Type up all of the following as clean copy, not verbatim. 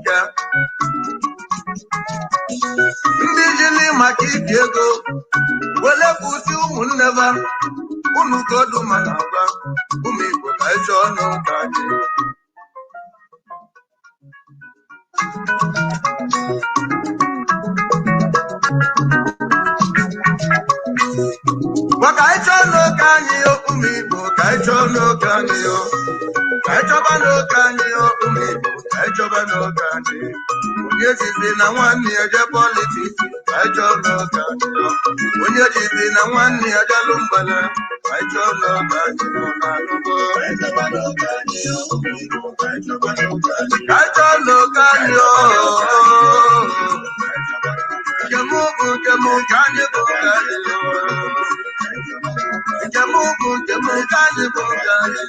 ike ndị jili maka ibi ego wele kwụsị ụmụnne ba unu godu mana agwa ụmụ Igbo ka ịchọ ọnụ ka anyị maka ịchọ ọnụ ka anyị ụmụ Igbo ka ịchọ ọnụ ka anyị ka ịchọba n'oge anyị ụmụ Igbo ka ịchọba n'oge anyị onye jizi na nwanne ya je politiks ka ịchọ n'oge anyị onye jizi na nwanne ya jalụ mgbala ka ịchọ n'oge anyị n'ọnụgo ka ịchọ n'oge anyị ka ịchọ n'oge anyị njem bụ njem ka anyị bụ ka anyị njem bụ njem ka anyị bụ ka anyị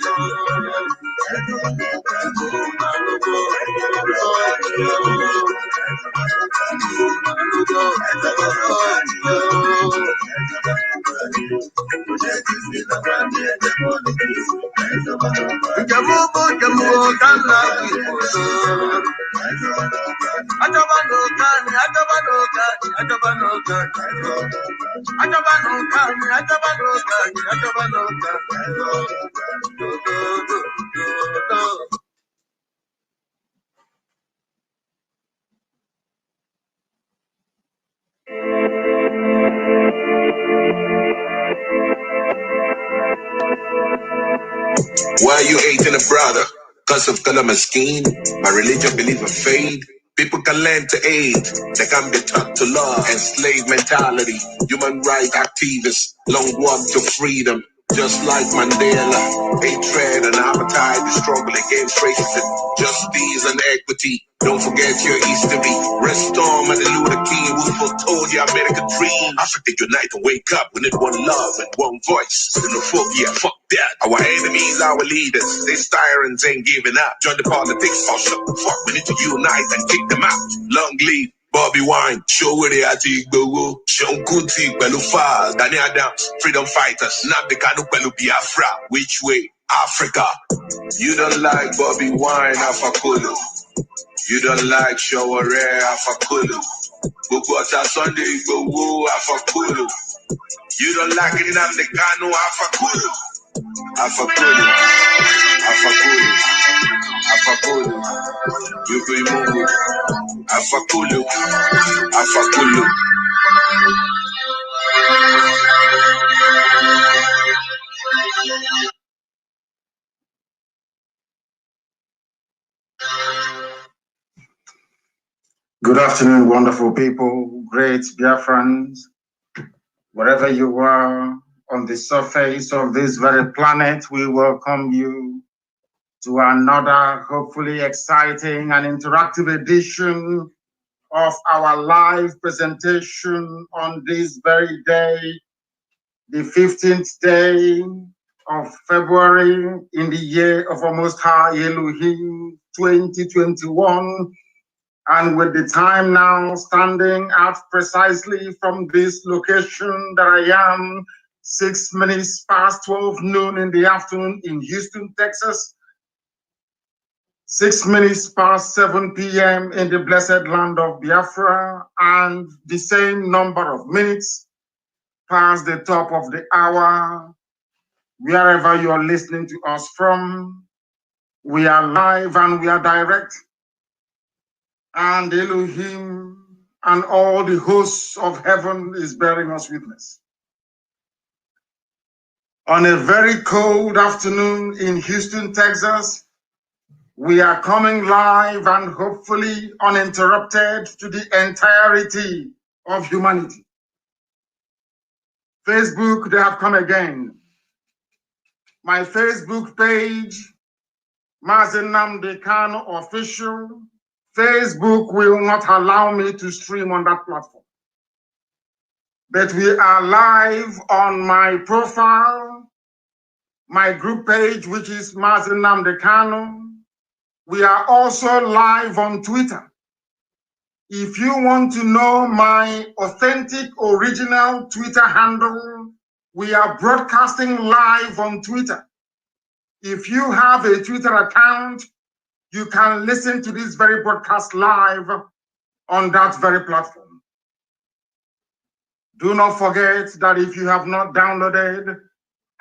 Why you hating a brother? Cause of color my skin, my religion believe in faith. People can learn to hate, they can be taught to love. Enslaved mentality, human rights activists, long walk to freedom. Just like Mandela, hatred and appetite, the struggle against racism, justice and equity. Don't forget your history. Restore Martin Luther King, who foretold your American dream. Africa unite and wake up. We need one love and one voice. Xenophobia, fuck that. Our enemies, our leaders. These tyrants ain't giving up. Join the politics or shut the fuck. We need to unite and kick them out. Long live Bobby Wine, show where they are to go. Sean Kuti, Belu Faz, Danny Adams, freedom fighters, Nnamdi Kanu, Belu Biafra. Which way? Africa. You don't like Bobby Wine, Afakulu. You don't like Showore, Afakulu. Bugota Sunday, go Afakulu. You don't like Nnamdi Kanu, Afakulu. Afakulu. Afakulu. Afakulu. You be moved. Afakulu. Afakulu. Good afternoon, wonderful people, great Biafrans, wherever you are on the surface of this very planet. We welcome you to another hopefully exciting and interactive edition of our live presentation on this very day, the 15th day of February in the year of our Most High Elohim 2021. And with the time now standing out precisely from this location that I am, 6 minutes past 12 noon in the afternoon in Houston, Texas, 6 minutes past 7 p.m. in the blessed land of Biafra, and the same number of minutes past the top of the hour, wherever you are listening to us from. We are live and we are direct. And Elohim and all the hosts of heaven is bearing us witness. On a very cold afternoon in Houston, Texas, we are coming live and hopefully uninterrupted to the entirety of humanity. Facebook, they have come again. My Facebook page, Mazi Nnamdi Kanu Official. Facebook will not allow me to stream on that platform. But we are live on my profile, my group page, which is Mazi Nnamdi Kanu. We are also live on Twitter. If you want to know my authentic, original Twitter handle, we are broadcasting live on Twitter. If you have a Twitter account, you can listen to this very broadcast live on that very platform. Do not forget that if you have not downloaded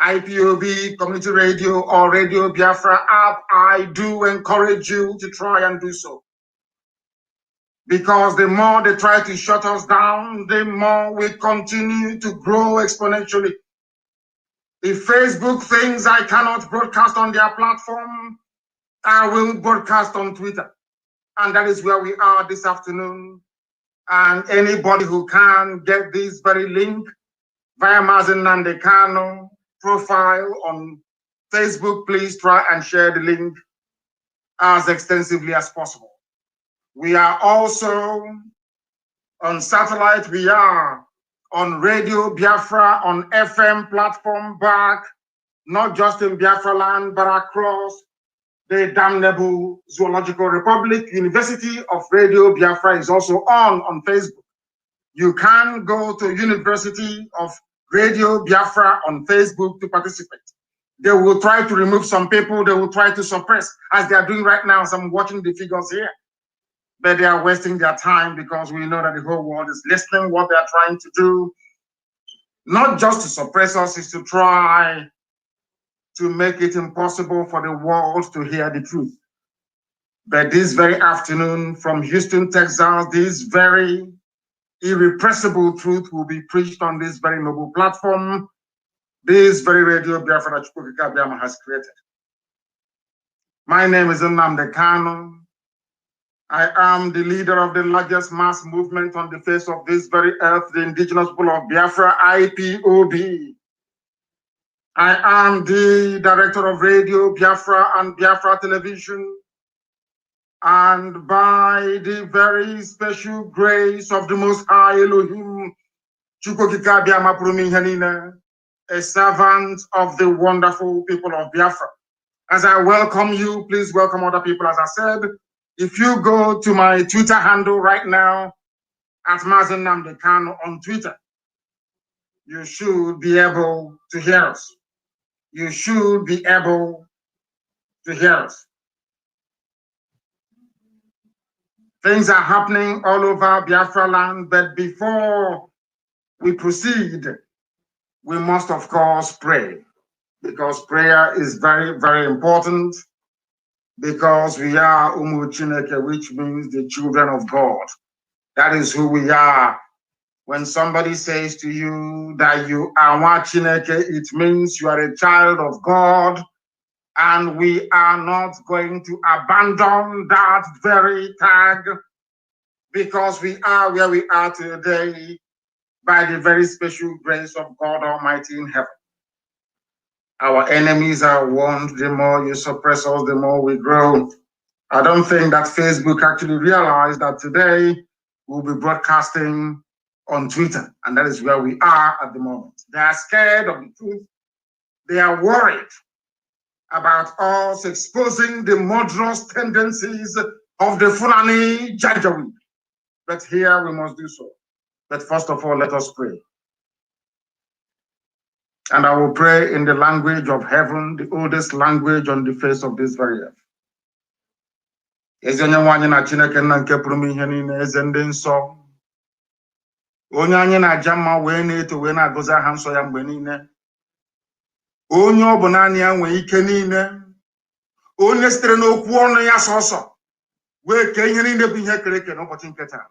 IPOB Community Radio or Radio Biafra app, I do encourage you to try and do so. Because the more they try to shut us down, the more we continue to grow exponentially. If Facebook thinks I cannot broadcast on their platform, I will broadcast on Twitter. And that is where we are this afternoon. And anybody who can get this very link via Mazi Nnamdi Kanu profile on Facebook, please try and share the link as extensively as possible. We are also on satellite. We are on Radio Biafra on FM platform back, not just in Biafra land, but across the damnable Zoological Republic. University of Radio Biafra is also on Facebook. You can go to University of Radio Biafra on Facebook to participate. They will try to remove some people, they will try to suppress, as they are doing right now, as I'm watching the figures here. But they are wasting their time because we know that the whole world is listening. What they are trying to do, not just to suppress us, is to try to make it impossible for the world to hear the truth. But this very afternoon from Houston, Texas, this very irrepressible truth will be preached on this very noble platform, this very Radio Biafra that Chukwuka Biama has created. My name is Nnamdi Kanu. I am the leader of the largest mass movement on the face of this very earth, the indigenous people of Biafra, IPOB. I am the director of Radio Biafra and Biafra Television. And by the very special grace of the Most High Elohim, a servant of the wonderful people of Biafra. As I welcome you, please welcome other people. As I said, if you go to my Twitter handle right now, at Mazi Nnamdi Kanu on Twitter, you should be able to hear us. You should be able to hear us. Things are happening all over Biafra land, but before we proceed, we must, of course, pray, because prayer is very, very important, because we are Umu Chineke, which means the children of God. That is who we are. When somebody says to you that you are Wa Chineke, it means you are a child of God, and we are not going to abandon that very tag, because we are where we are today by the very special grace of God Almighty in heaven. Our enemies are warned. The more you suppress us, the more we grow. I don't think that Facebook actually realized that today we'll be broadcasting on Twitter, and that is where we are at the moment. They are scared of the truth. They are worried about us exposing the murderous tendencies of the Fulani Janjaweed. But here we must do so. But first of all, let us pray. And I will pray in the language of heaven, the oldest language on the face of this very earth. Eze onye nwe anyị na Chineke nna nke pụrụ m ihe niile, eze ndị nsọ, onye anyị na-aja mma wee na-eto wee na-agọzi aha nsọ ya mgbe niile, onye ọ bụ naanị ya nwee ike niile, onye sitere n'okwu ọnụ ya sọsọ wee kee ihe niile bụ ihe kere eke n'ụbọchị nke taa,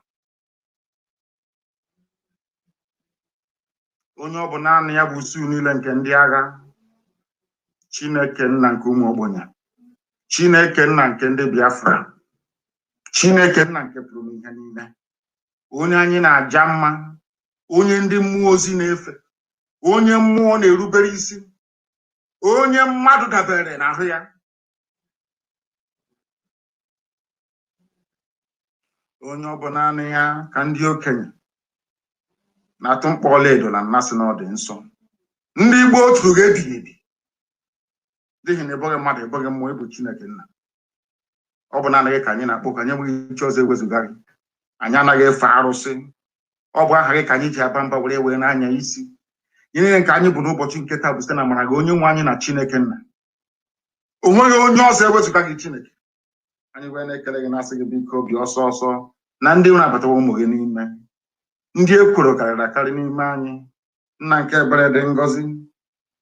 onye ọ bụ naanị ya bụ usu niile nke ndị agha, Chineke nna nke ụmụ ogbenye, Chineke nna nke ndị Biafra, Chineke nna nke pụrụ ihe niile, onye anyị na-aja mma, onye ndị mmụọ ozi na-efe, onye mmụọ na-erubere isi, onye mmadụ dabere n'ahụ ya, onye ọ bụ naanị ya ka ndị okenye na-atụ mkpa ọlaedo na mmasị na ọ dị nsọ. Ndị Igbo otu ga-ebighị ebi, n'ihi na eboghị mmadụ eboghị mmụọ, ịbụ Chineke nna. Ọ bụ naanị gị ka anyị na-akpọ, ka anyị enweghị iche ọzọ ewezụga gị. Anyị anaghị efe arụsị. Ọ bụ aha gị ka anyị ji aba mba were n'anya isi. Ihe niile nke anyị bụ n'ụbọchị nke taa bụ site na amara gị, onye nwe anyị na Chineke nna. O nweghị onye ọzọ ewezụga gị Chineke. anyị wee na-ekele gị na-asị gị biko obi ọsọ ọsọ na ndị nwere abatawa ụmụ gị n'ime ndị ekworo karịrị akarị n'ime anyị nna nke ebere dị ngọzi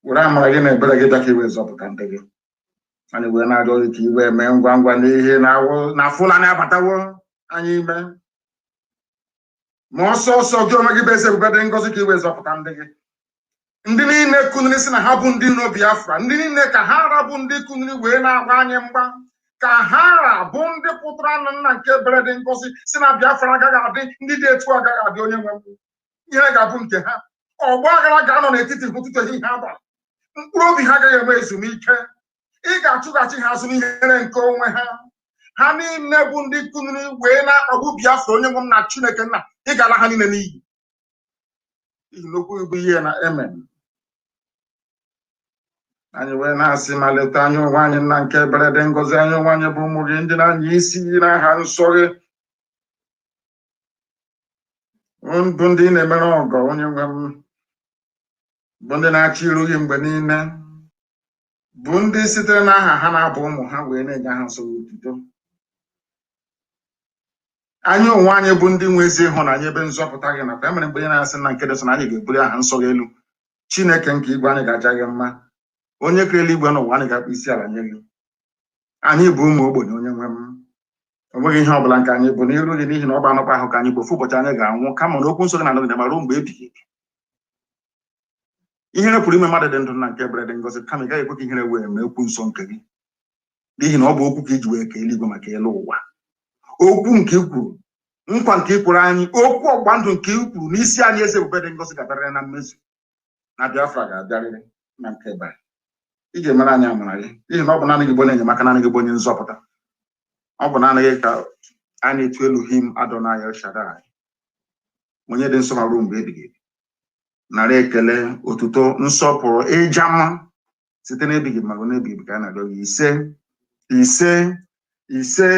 were amara gị na ebere gị bịa ka iwe zọpụta ndị gị anyị wee na-arịọ gị ka iwe mee ngwa ngwa n'ihe na Fulani abatawo anyị ime ma ọsọ ọsọ gị onwe gị bụ eze ebube dị ngọzi ka iwe zọpụta ndị gị ndị niile kuniri si na ha bụ ndị nno Biafra ndị niile ka ha rabụ ndị kuniri wee na-agba anyị mgba ka ha rabụ ndị pụtara na nna nke ebere dị ngọzi si na Biafra agaghị adị ndị dị etu agaghị adị onye nwe mbụ ihe ga-abụ nke ha ọgbọ aghara ga-anọ n'etiti ụtụtụ ehihie abalị mkpụrụ obi ha agaghị enwe ezumike ị ga-achụghachi ha azụ n'ihere nke onwe ha ha niile bụ ndị kuniri wee na-akpagbu Biafra onye nwe m na Chineke nna ị ga-ala ha niile n'iyi n'ihi n'okwu bụ ihe na amen. Anyị wee na-asị ma leta anyị onwe anyị nna nke ebere dị ngọzi anyị onwe anyị bụ ụmụ gị ndị na-anya isi n'aha nsọ gị bụ ndị na-emere ọgọ onye nwe m bụ ndị na-achị iru gị mgbe niile bụ ndị sitere n'aha ha na-abụ ụmụ ha wee na-enye ha nsọ otuto anyị onwe anyị bụ ndị nwe ezi ịhụnanya ebe nzọpụta gị nakwa emere mgbe onye na-asị na nke dị so na anyị ga-ebuli aha nsọ gị elu Chineke nke igwe anyị ga-aja gị mma onye kere eluigwe n'ụwa anyị ga-akpụ isi ala nye gị anyị bụ ụmụ ogbenye onye nwe m o nweghị ihe ọ bụla nke anyị bụ n'iru gị n'ihi na ọ bụ anụkpa ahụ ka anyị bụ ofu ụbọchị anyị ga-anwụ kama na okwu nsọ gị na-anọgide ma ruo mgbe ebighị ebi ihere pụrụ ime mmadụ dị ndụ na nke ebere dị ngọzi kama ị gaghị ekwe ka ihere wee mee okwu nsọ nke gị n'ihi na ọ bụ okwu ka iji wee kee eluigwe maka elu ụwa okwu nke ikwuru nkwa nke ikwuru anyị okwu ọgba ndụ nke ikwuru n'isi anyị eze ebube dị ngọzi ga-abịarịrị na mmezu na Biafra ga-abịarịrị na nke ebere ị ga-emere anyị amara gị n'ihi na ọ bụ naanị gị bụ onye enyemaka naanị gị bụ onye nzọpụta ọ bụ naanị gị ka a na-etu Elohim Adonai El Shaddai onye dị nsọ ma ruo mgbe ebighị ebi nara ekele otuto nsọpụrụ ịja mma site n'ebighị ma ruo n'ebighị ebi ka a na-arịọ gị ise ise ise.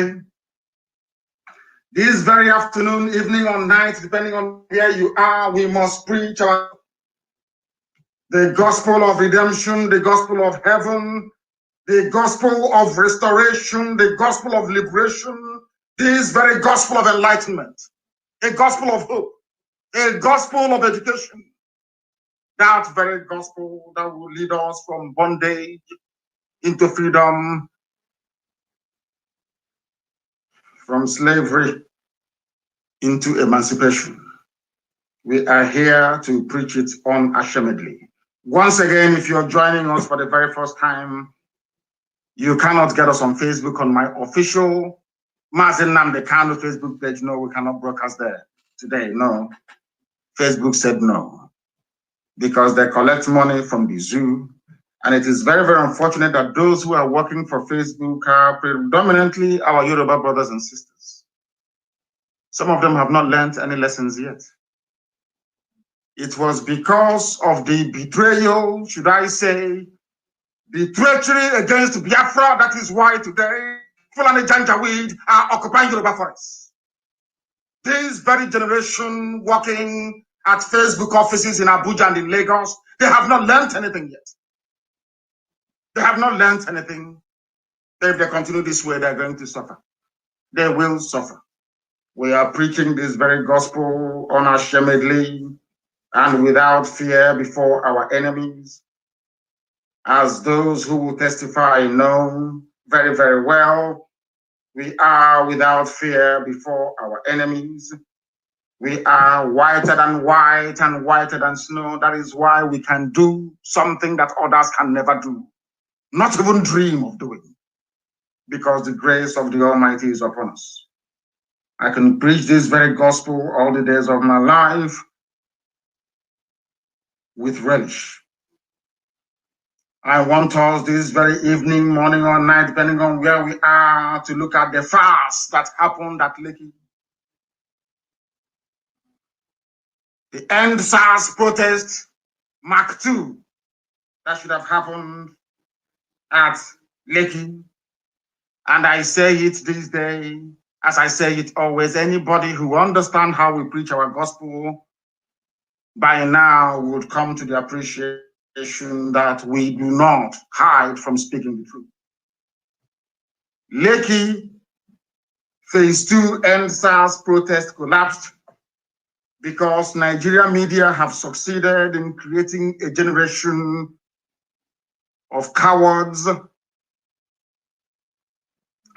This very afternoon, evening, or night, depending on where you are, we must preach the gospel of redemption, the gospel of heaven, the gospel of restoration, the gospel of liberation, this very gospel of enlightenment, a gospel of hope, a gospel of education, that very gospel that will lead us from bondage into freedom, from slavery into emancipation. We are here to preach it unashamedly. Once again, if you're joining us for the very first time, you cannot get us on Facebook on my official Mazi Nnamdi Kanu Facebook page. No, we cannot broadcast there today. No, Facebook said no, because they collect money from the zoo. And it is very, very unfortunate that those who are working for Facebook are predominantly our Yoruba brothers and sisters. Some of them have not learned any lessons yet. It was because of the betrayal, should I say, the treachery against Biafra. That is why today Fulani Janjaweed are occupying Yoruba forests. This very generation working at Facebook offices in Abuja and in Lagos, they have not learned anything yet. They have not learned anything. If they continue this way, they're going to suffer. They will suffer. We are preaching this very gospel unashamedly and without fear before our enemies, as those who will testify know very, very well. We are without fear before our enemies. We are whiter than white and whiter than snow. That is why we can do something that others can never do, not even dream of doing, because the grace of the Almighty is upon us. I can preach this very gospel all the days of my life with relish. I want us this very evening, morning, or night, depending on where we are, to look at the fast that happened at Lekki. The Endsars protest Mark II that should have happened at Lekki. And I say it this day, as I say it always, anybody who understands how we preach our gospel by now would come to the appreciation that we do not hide from speaking the truth. Lekki Phase 2 Endsars protest collapsed because Nigerian media have succeeded in creating a generation of cowards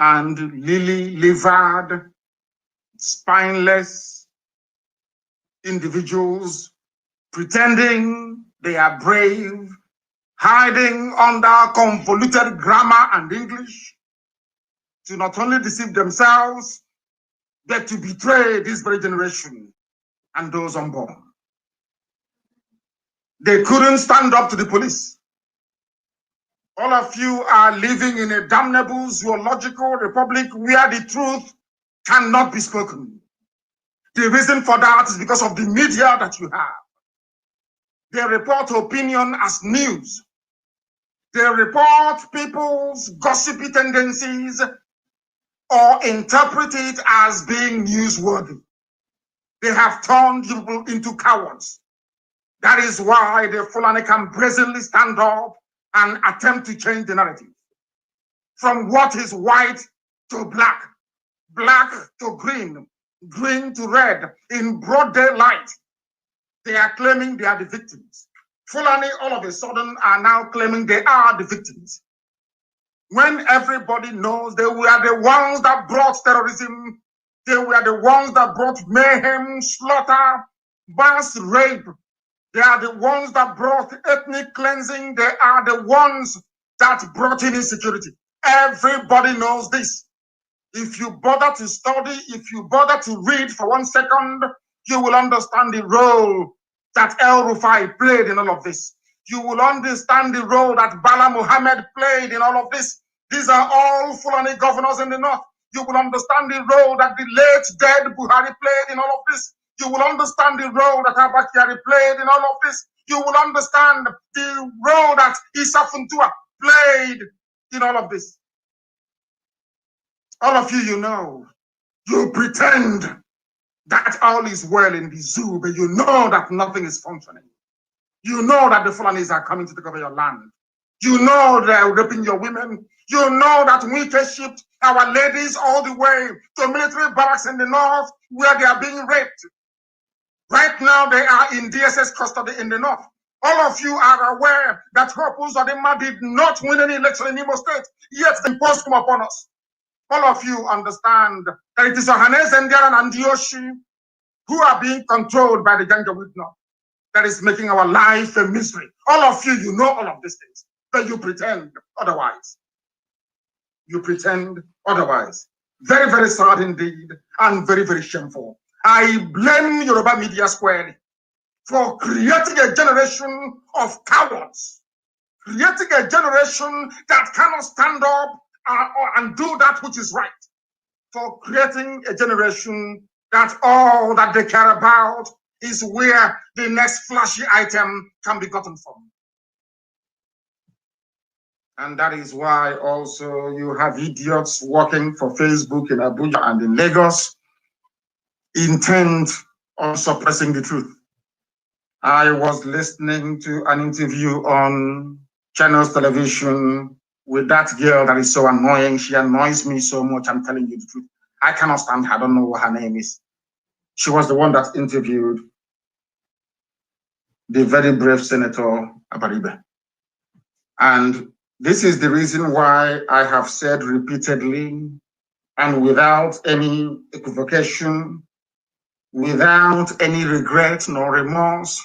and lily-livered, spineless individuals pretending they are brave, hiding under convoluted grammar and English to not only deceive themselves, but to betray this very generation and those unborn. They couldn't stand up to the police. All of you are living in a damnable zoological republic where the truth cannot be spoken. The reason for that is because of the media that you have. They report opinion as news. They report people's gossipy tendencies or interpret it as being newsworthy. They have turned people into cowards. That is why the Fulani can brazenly stand up and attempt to change the narrative from what is white to black, black to green, green to red in broad daylight. They are claiming they are the victims. Fulani all of a sudden are now claiming they are the victims. When everybody knows they were the ones that brought terrorism, they were the ones that brought mayhem, slaughter, mass rape. They are the ones that brought ethnic cleansing. They are the ones that brought in insecurity. Everybody knows this. If you bother to study, if you bother to read for 1 second, you will understand the role that El Rufai played in all of this. You will understand the role that Bala Muhammad played in all of this. These are all Fulani governors in the north. You will understand the role that the late dead Buhari played in all of this. You will understand the role that Abakari played in all of this. You will understand the role that Issa Funtua played in all of this. All of you, you know, you pretend that all is well in the zoo, but you know that nothing is functioning. You know that the Fulanis are coming to take over your land. You know they're raping your women. You know that we can ship our ladies all the way to military barracks in the north where they are being raped. Right now, they are in DSS custody in the north. All of you are aware that Hope Uzodinma did not win any election in Imo State, yet the impost come upon us. All of you understand that it is Ohanes Ndiaran and Dioshi who are being controlled by the Janjaweed North that is making our life a misery. All of you, you know all of these things, but you pretend otherwise. You pretend otherwise. Very, very sad indeed, and very, very shameful. I blame Yoruba media squarely for creating a generation of cowards, creating a generation that cannot stand up and do that which is right, for creating a generation that all that they care about is where the next flashy item can be gotten from. And that is why also you have idiots working for Facebook in Abuja and in Lagos, intent on suppressing the truth. I was listening to an interview on Channels Television with that girl that is so annoying. She annoys me so much, I'm telling you the truth. I cannot stand her. I don't know what her name is. She was the one that interviewed the very brave Senator Abaribe. And this is the reason why I have said repeatedly and without any equivocation, without any regret nor remorse,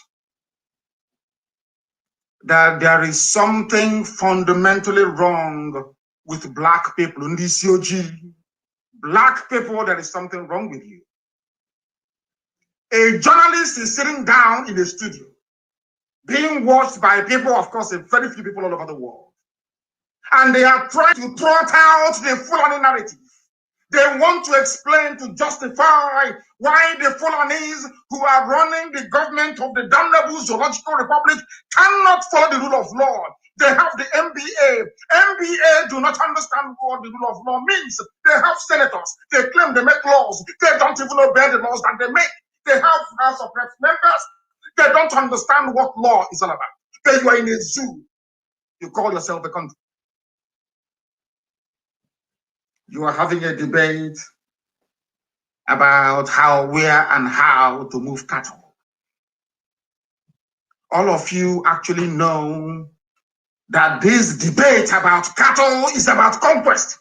that there is something fundamentally wrong with Black people. In this COG, Black people, there is something wrong with you. A journalist is sitting down in a studio, being watched by people, of course, very few people all over the world. And they are trying to trot out the Fulani narrative. They want to explain, to justify why the Fulanis who are running the government of the damnable Zoological Republic cannot follow the rule of law. They have the MBA. MBA do not understand what the rule of law means. They have senators. They claim they make laws. They don't even obey the laws that they make. They have House of Reps members. They don't understand what law is all about. Then you are in a zoo. You call yourself a country. You are having a debate about how, where, and how to move cattle. All of you actually know that this debate about cattle is about conquest.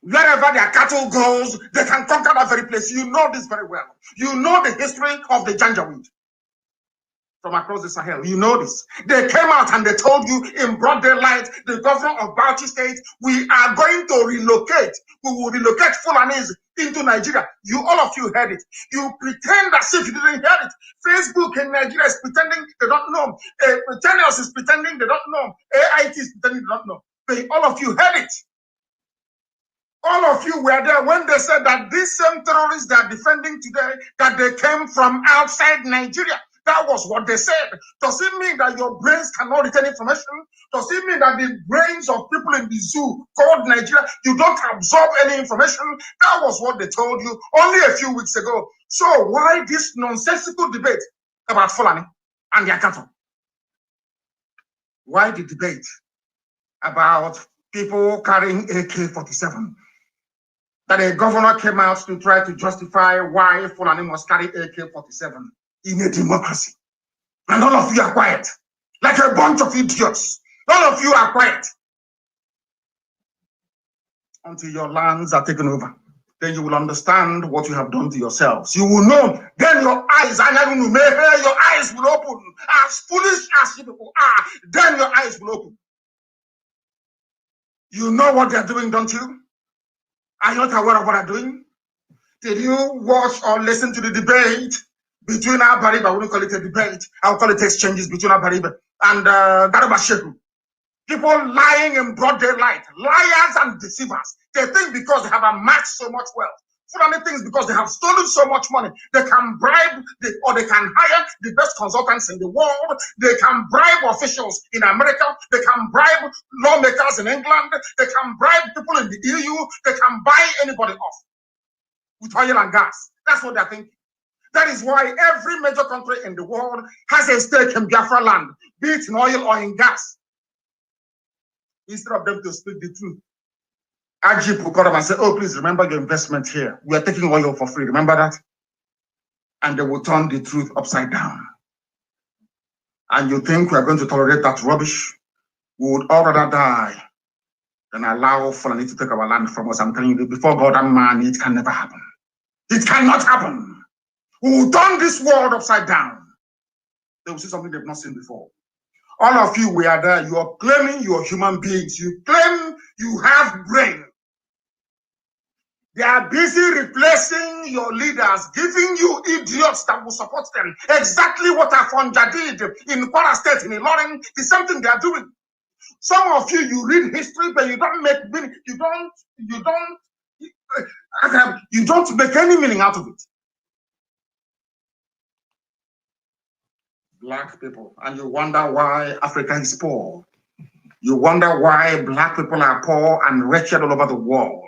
Wherever their cattle goes, they can conquer that very place. You know this very well. You know the history of the Janjaweed from across the Sahel. You know this. They came out and they told you in broad daylight, the governor of Bauchi State, we are going to relocate. We will relocate Fulanis into Nigeria. You, all of you heard it. You pretend as if you didn't hear it. Facebook in Nigeria is pretending they don't know. Channels is pretending they don't know. AIT is pretending they don't know. But all of you heard it. All of you were there when they said that these same terrorists they are defending today, that they came from outside Nigeria. That was what they said. Does it mean that your brains cannot retain information? Does it mean that the brains of people in the zoo called Nigeria, you don't absorb any information? That was what they told you only a few weeks ago. So why this nonsensical debate about Fulani and their cattle? Why the debate about people carrying AK-47? That a governor came out to try to justify why Fulani must carry AK-47 in a democracy. And all of you are quiet, like a bunch of idiots. All of you are quiet until your lands are taken over. Then you will understand what you have done to yourselves. You will know. Then your eyes, your eyes will open. As foolish as you people are, then your eyes will open. You know what they're doing, don't you? Are you not aware of what I'm doing? Did you watch or listen to the debate between Abariba? I wouldn't call it a debate. I'll call it exchanges between Abariba and Garba Sheku. People lying in broad daylight, liars and deceivers. They think because they have amassed so much wealth. Fulani things because they have stolen so much money, they can bribe or they can hire the best consultants in the world. They can bribe officials in America. They can bribe lawmakers in England. They can bribe people in the EU. They can buy anybody off with oil and gas. That's what they're thinking. That is why every major country in the world has a stake in Biafra land, be it in oil or in gas. Instead of them to speak the truth, Ajib will come up and say, oh, please remember your investment here. We are taking oil for free. Remember that? And they will turn the truth upside down. And you think we are going to tolerate that rubbish? We would all rather die than allow Fulani to take our land from us. I'm telling you, before God and man, it can never happen. It cannot happen. We will turn this world upside down. They will see something they've not seen before. All of you, we are there. You are claiming you are human beings. You claim you have brain. They are busy replacing your leaders, giving you idiots that will support them. Exactly what Afonja did in Kwara State, in Ilorin, the same thing they are doing. Some of you, you read history, but you don't make meaning. You don't make any meaning out of it. Black people, and you wonder why Africa is poor. You wonder why black people are poor and wretched all over the world.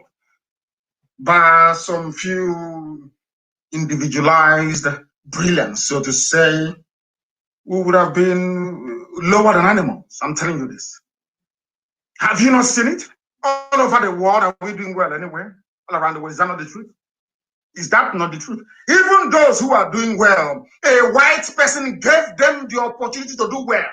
By some few individualized brilliance, so to say, we would have been lower than animals. I'm telling you this. Have you not seen it? All over the world, are we doing well anywhere? All around the world, is that not the truth? Is that not the truth? Even those who are doing well, a white person gave them the opportunity to do well.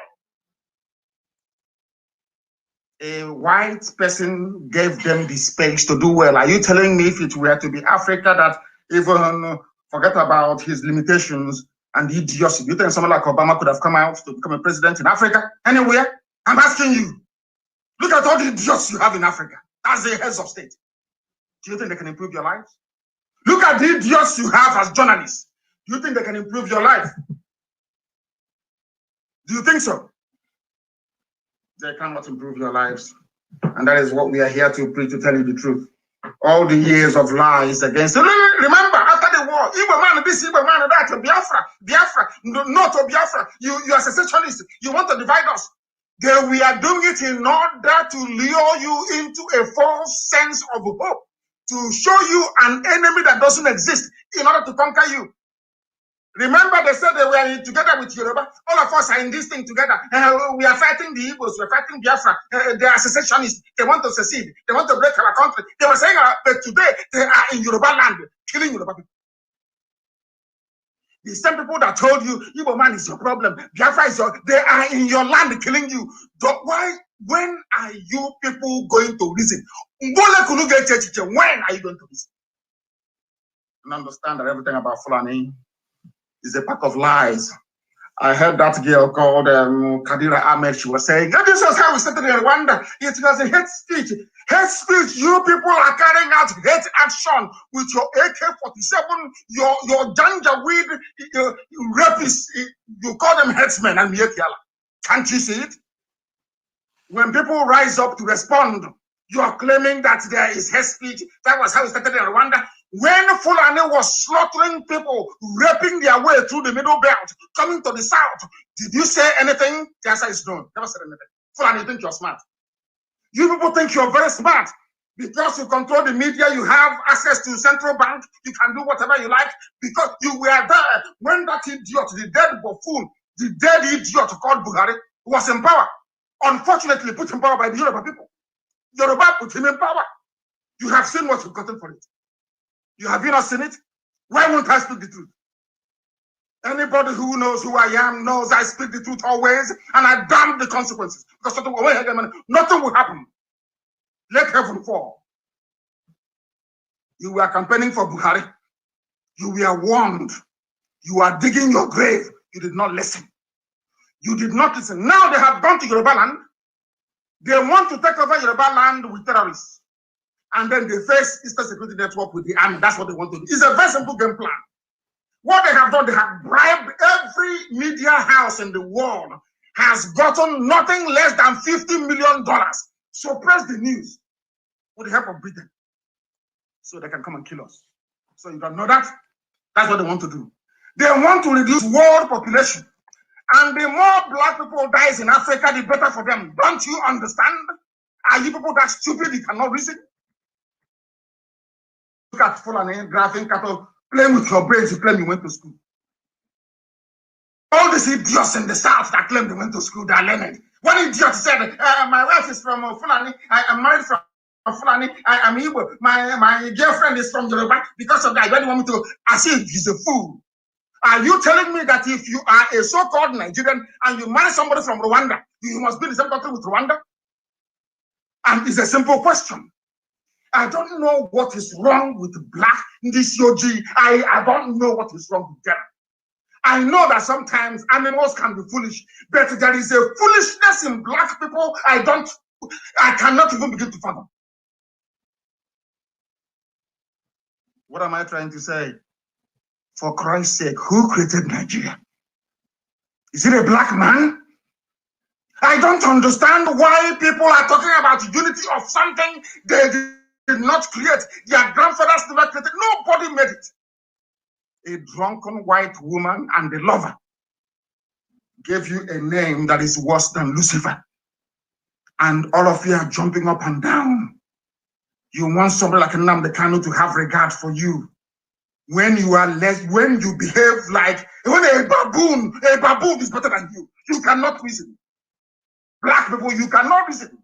A white person gave them the space to do well. Are you telling me if it were to be Africa that even forget about his limitations and idiocy, you think someone like Obama could have come out to become a president in Africa? Anywhere? I'm asking you. Look at all the idiots you have in Africa. That's the heads of state. Do you think they can improve your lives? Look at the idiots you have as journalists. Do you think they can improve your life? Do you think so? They cannot improve your lives. And that is what we are here to preach, to tell you the truth. All the years of lies against. Remember, after the war, Igbo man this, Igbo man that, Biafra, not to Biafra. You are secessionists. You want to divide us. We are doing it in order to lure you into a false sense of hope, to show you an enemy that doesn't exist in order to conquer you. Remember, they said they were together with Yoruba. All of us are in this thing together. We are fighting the Igbos. We are fighting Biafra. They are secessionists. They want to secede. They want to break our country. They were saying that today they are in Yoruba land, killing Yoruba people. The same people that told you, Igbo man is your problem, Biafra is your, they are in your land killing you. Why? When are you people going to reason? When are you going to reason? And understand that everything about Fulani is a pack of lies. I heard that girl called Kadira Ahmed. She was saying, oh, this is how we started in Rwanda. It was a hate speech. Hate speech. You people are carrying out hate action with your AK-47, your Janjaweed rapists. You call them headsmen and Miekiala. Can't you see it? When people rise up to respond, you are claiming that there is hate speech. That was how it started in Rwanda. When Fulani was slaughtering people, raping their way through the middle belt, coming to the south, did you say anything? The answer is no. Never said anything. Fulani, you think you're smart. You people think you're very smart. Because you control the media, you have access to central bank, you can do whatever you like, because you were there when that idiot, the dead buffoon, the dead idiot called Buhari, was in power. Unfortunately, put in power by the Yoruba people. Yoruba put him in power. You have seen what you've gotten for it. You have not seen it? Why won't I speak the truth? Anybody who knows who I am knows I speak the truth always, and I damn the consequences. Because nothing will happen. Let heaven fall. You were campaigning for Buhari. You were warned. You are digging your grave. You did not listen. You did not listen. Now they have gone to Yoruba land. They want to take over Yoruba land with terrorists. And then they face Eastern Security Network with the army. That's what they want to do. It's a very simple game plan. What they have done, they have bribed every media house in the world, has gotten nothing less than $50 million. Suppress the news with the help of Britain. So they can come and kill us. So you don't know that? That's what they want to do. They want to reduce world population. And the more black people dies in Africa, the better for them. Don't you understand? Are you people that stupid you cannot reason? Look at Fulani, graphing cattle, playing with your brains, you claim you went to school. All these idiots in the South that claim they went to school, they are learned. One idiot said, my wife is from Fulani, I am married from Fulani, I am Igbo, my girlfriend is from Yoruba. Because of that, when you want me to, I see he's a fool. Are you telling me that if you are a so-called Nigerian and you marry somebody from Rwanda, you must be in the same country with Rwanda? And it's a simple question. I don't know what is wrong with black Ndisyoji. I don't know what is wrong with them. I know that sometimes animals can be foolish, but there is a foolishness in black people I cannot even begin to fathom. What am I trying to say? For Christ's sake, who created Nigeria? Is it a black man? I don't understand why people are talking about unity of something they did not create. Their grandfathers never created. Nobody made it. A drunken white woman and the lover gave you a name that is worse than Lucifer. And all of you are jumping up and down. You want somebody like Nnamdi Kanu to have regard for you. When you are less, when you behave like when a baboon is better than you. You cannot reason. Black people, you cannot reason.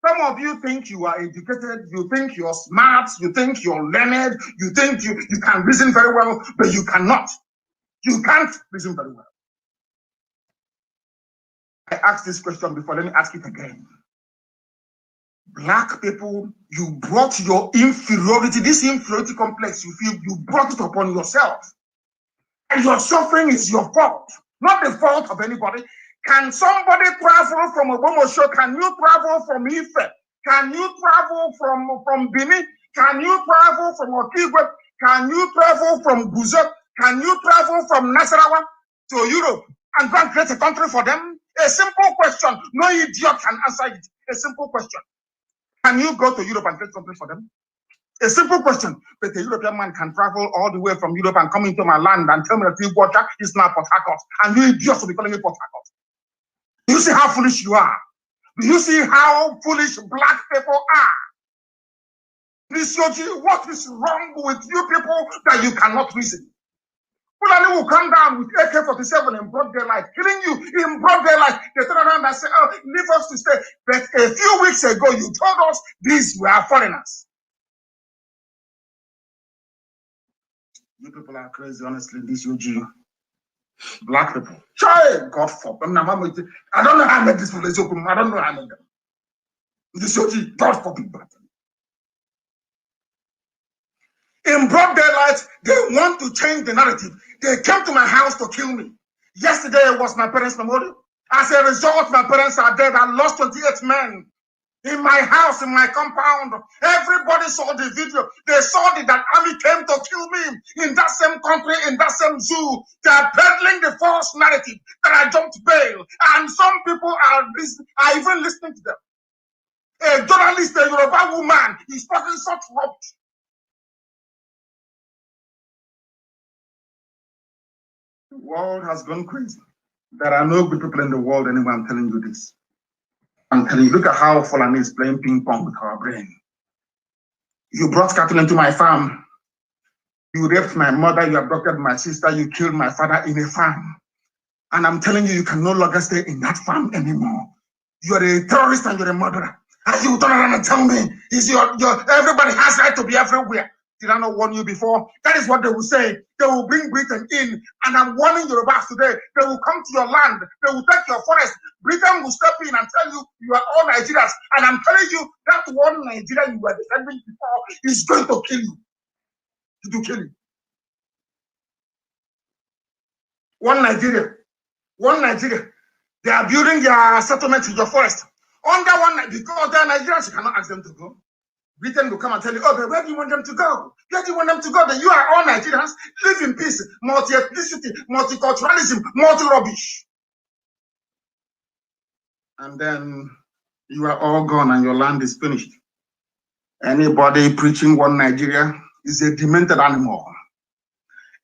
Some of you think you are educated, you think you're smart, you think you're learned, you think you can reason very well, but you cannot. You can't reason very well. I asked this question before, let me ask it again. Black people, you brought your inferiority, this inferiority complex you feel, you brought it upon yourself. And your suffering is your fault, not the fault of anybody. Can somebody travel from Obomosho? Can you travel from Ife? Can you travel from Benin? Can you travel from Okigwe? Can you travel from Buzo? Can you travel from Nasarawa to Europe and go and create a country for them? A simple question. No idiot can answer it. A simple question. Can you go to Europe and create a country for them? A simple question. But a European man can travel all the way from Europe and come into my land and tell me that water is not Port Harcourt. And you idiots will be calling me Port Harcourt. Do you see how foolish you are? Do you see how foolish black people are? Nisyoji, what is wrong with you people that you cannot reason? Fulani will come down with AK-47 in broad daylight, killing you in broad daylight. They turn around and say, oh, leave us to stay. But a few weeks ago, you told us these were foreigners. You people are crazy, honestly. This UG. Black people. Child, God forbid. I don't know how I made this place open. I don't know how I made them. This UG, God forbid. In broad daylight, they want to change the narrative. They came to my house to kill me. Yesterday was my parents' memorial. As a result, my parents are dead. I lost 28 men in my house, in my compound. Everybody saw the video. They saw that army came to kill me in that same country, in that same zoo. They are peddling the false narrative that I jumped bail. And some people are even listening to them. A journalist, a Yoruba woman, is talking such rubbish. The world has gone crazy. There are no good people in the world anymore. I'm telling you this. I'm telling you, look at how Fulani is playing ping pong with our brain. You brought cattle into my farm. You raped my mother. You abducted my sister. You killed my father in a farm. And I'm telling you, you can no longer stay in that farm anymore. You're a terrorist and you're a murderer. And you turn around and tell me, everybody has right to be everywhere. Did I not warn you before? That is what they will say. They will bring Britain in. And I'm warning Yorubas today. They will come to your land. They will take your forest. Britain will step in and tell you, you are all Nigerians. And I'm telling you, that one Nigeria you were defending before is going to kill you. To kill you. One Nigeria. One Nigeria. They are building their settlement in your forest. Under one, because they are Nigerians, you cannot ask them to go. Britain will come and tell you, oh, but where do you want them to go? Where do you want them to go? Then you are all Nigerians, live in peace, multi-ethnicity, multiculturalism, multi-rubbish. And then you are all gone and your land is finished. Anybody preaching one Nigeria is a demented animal.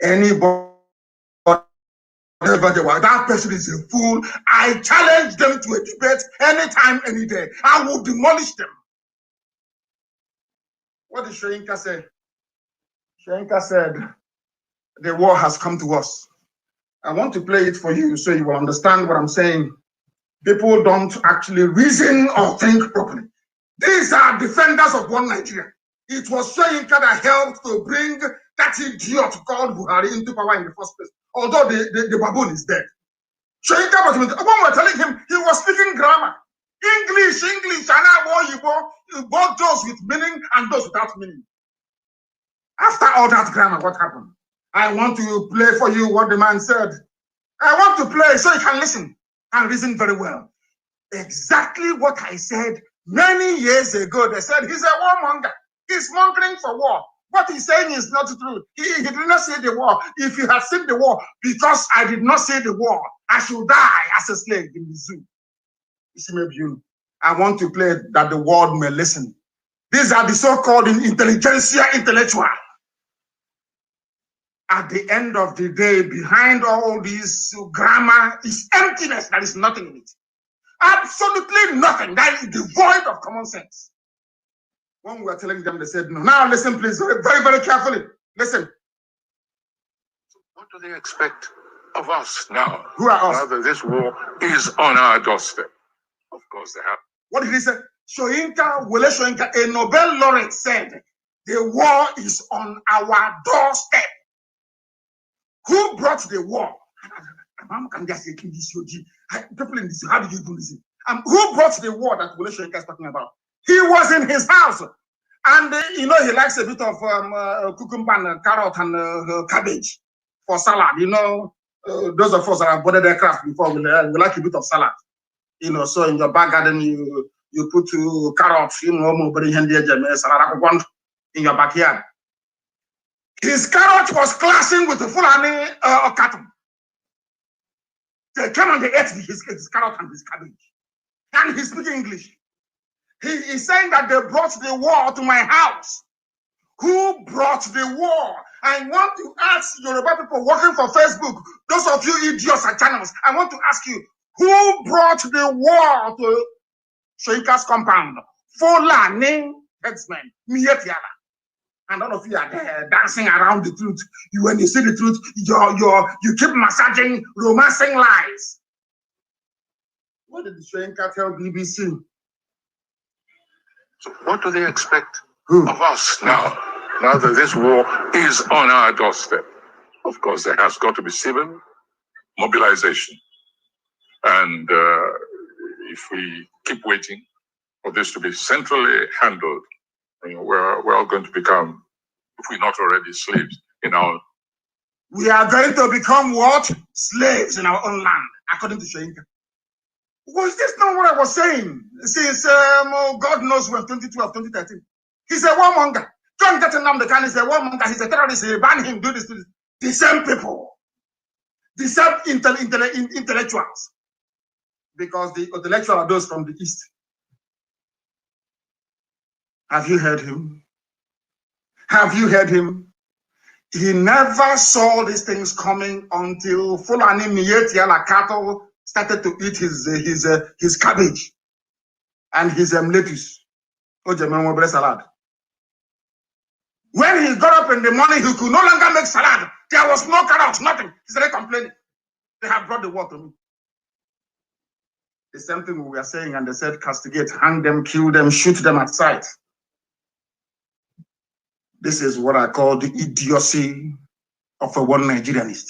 Anybody, whatever they were, that person is a fool. I challenge them to a debate anytime, any day. I will demolish them. What did Shoyinka say? Shoyinka said, the war has come to us. I want to play it for you so you will understand what I'm saying. People don't actually reason or think properly. These are defenders of one Nigeria. It was Shoyinka that helped to bring that idiot called Buhari into power in the first place. Although the baboon is dead. Shoyinka was, when we were telling him, he was speaking grammar. English, and both those with meaning and those without meaning. After all that grammar, what happened? I want to play for you what the man said. I want to play so you can listen and reason very well. Exactly what I said many years ago. They said he's a warmonger. He's mongering for war. What he's saying is not true. He did not say the war. If you had seen the war, because I did not say the war, I should die as a slave in the zoo. I want to play that the world may listen. These are the so-called intelligentsia intellectual. At the end of the day, behind all this grammar is emptiness. There is nothing in it. Absolutely nothing. That is devoid of common sense. When we were telling them, they said no. Now listen, please, very, very, very carefully. Listen. What do they expect of us now? Who are us? Now that this war is on our doorstep. Of course they have. What did he say? Wole Soyinka, a Nobel laureate, said, the war is on our doorstep. Who brought the war? People in this, how did you do this? Who brought the war that Wole Soyinka is talking about? He was in his house. And, he likes a bit of cucumber and carrot and cabbage for salad. Those of us that have boarded aircraft before, we like a bit of salad. So in your back garden, you put carrots, in your backyard. His carrot was clashing with the Fulani cattle. They came and they ate his carrot and his cabbage. And he's speaking English. He is saying that they brought the war to my house. Who brought the war? I want to ask Yoruba people working for Facebook, those of you idiots and channels, I want to ask you, who brought the war to Soyinka's compound? Fulani headsmen, Mietiala. And all of you are there dancing around the truth. When you see the truth, you keep massaging, romancing lies. What did Soyinka tell BBC? So what do they expect of us now? now that this war is on our doorstep, of course, there has got to be civil mobilization. And if we keep waiting for this to be centrally handled, we're all going to become, if we're not already, slaves in our. We are going to become what? Slaves in our own land, according to Shenka. Was this not what I was saying since God knows when, 2012, 2013? He's a warmonger. John Nnamdi Kanu is a warmonger. He's a terrorist. He ban him, do this, do this. The same people, the same intellectuals, because the intellectuals are those from the East. Have you heard him? Have you heard him? He never saw these things coming until Fulani Mietiala cattle started to eat his cabbage and his lettuce. Salad. When he got up in the morning, he could no longer make salad. There was no carrots, nothing. He started complaining. They have brought the war to me. The same thing we were saying, and they said castigate, hang them, kill them, shoot them at sight. This is what I call the idiocy of a one Nigerianist.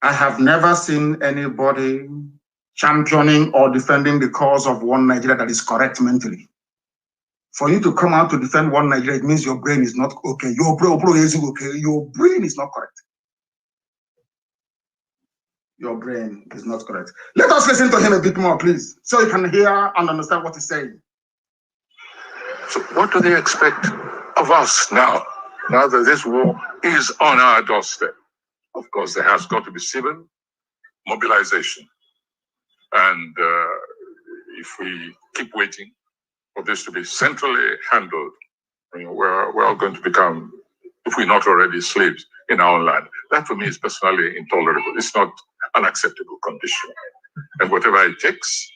I have never seen anybody championing or defending the cause of one Nigeria that is correct mentally. For you to come out to defend one Nigeria, it means your brain is not okay. Your brain is not correct. Your brain is not correct. Let us listen to him a bit more, please, so you can hear and understand what he's saying. So what do they expect of us now that this war is on our doorstep? Of course, there has got to be civil mobilization. And if we keep waiting for this to be centrally handled, we're all going to become, if we're not already, slaves in our own land. That for me is personally intolerable. It's not an acceptable condition. And whatever it takes,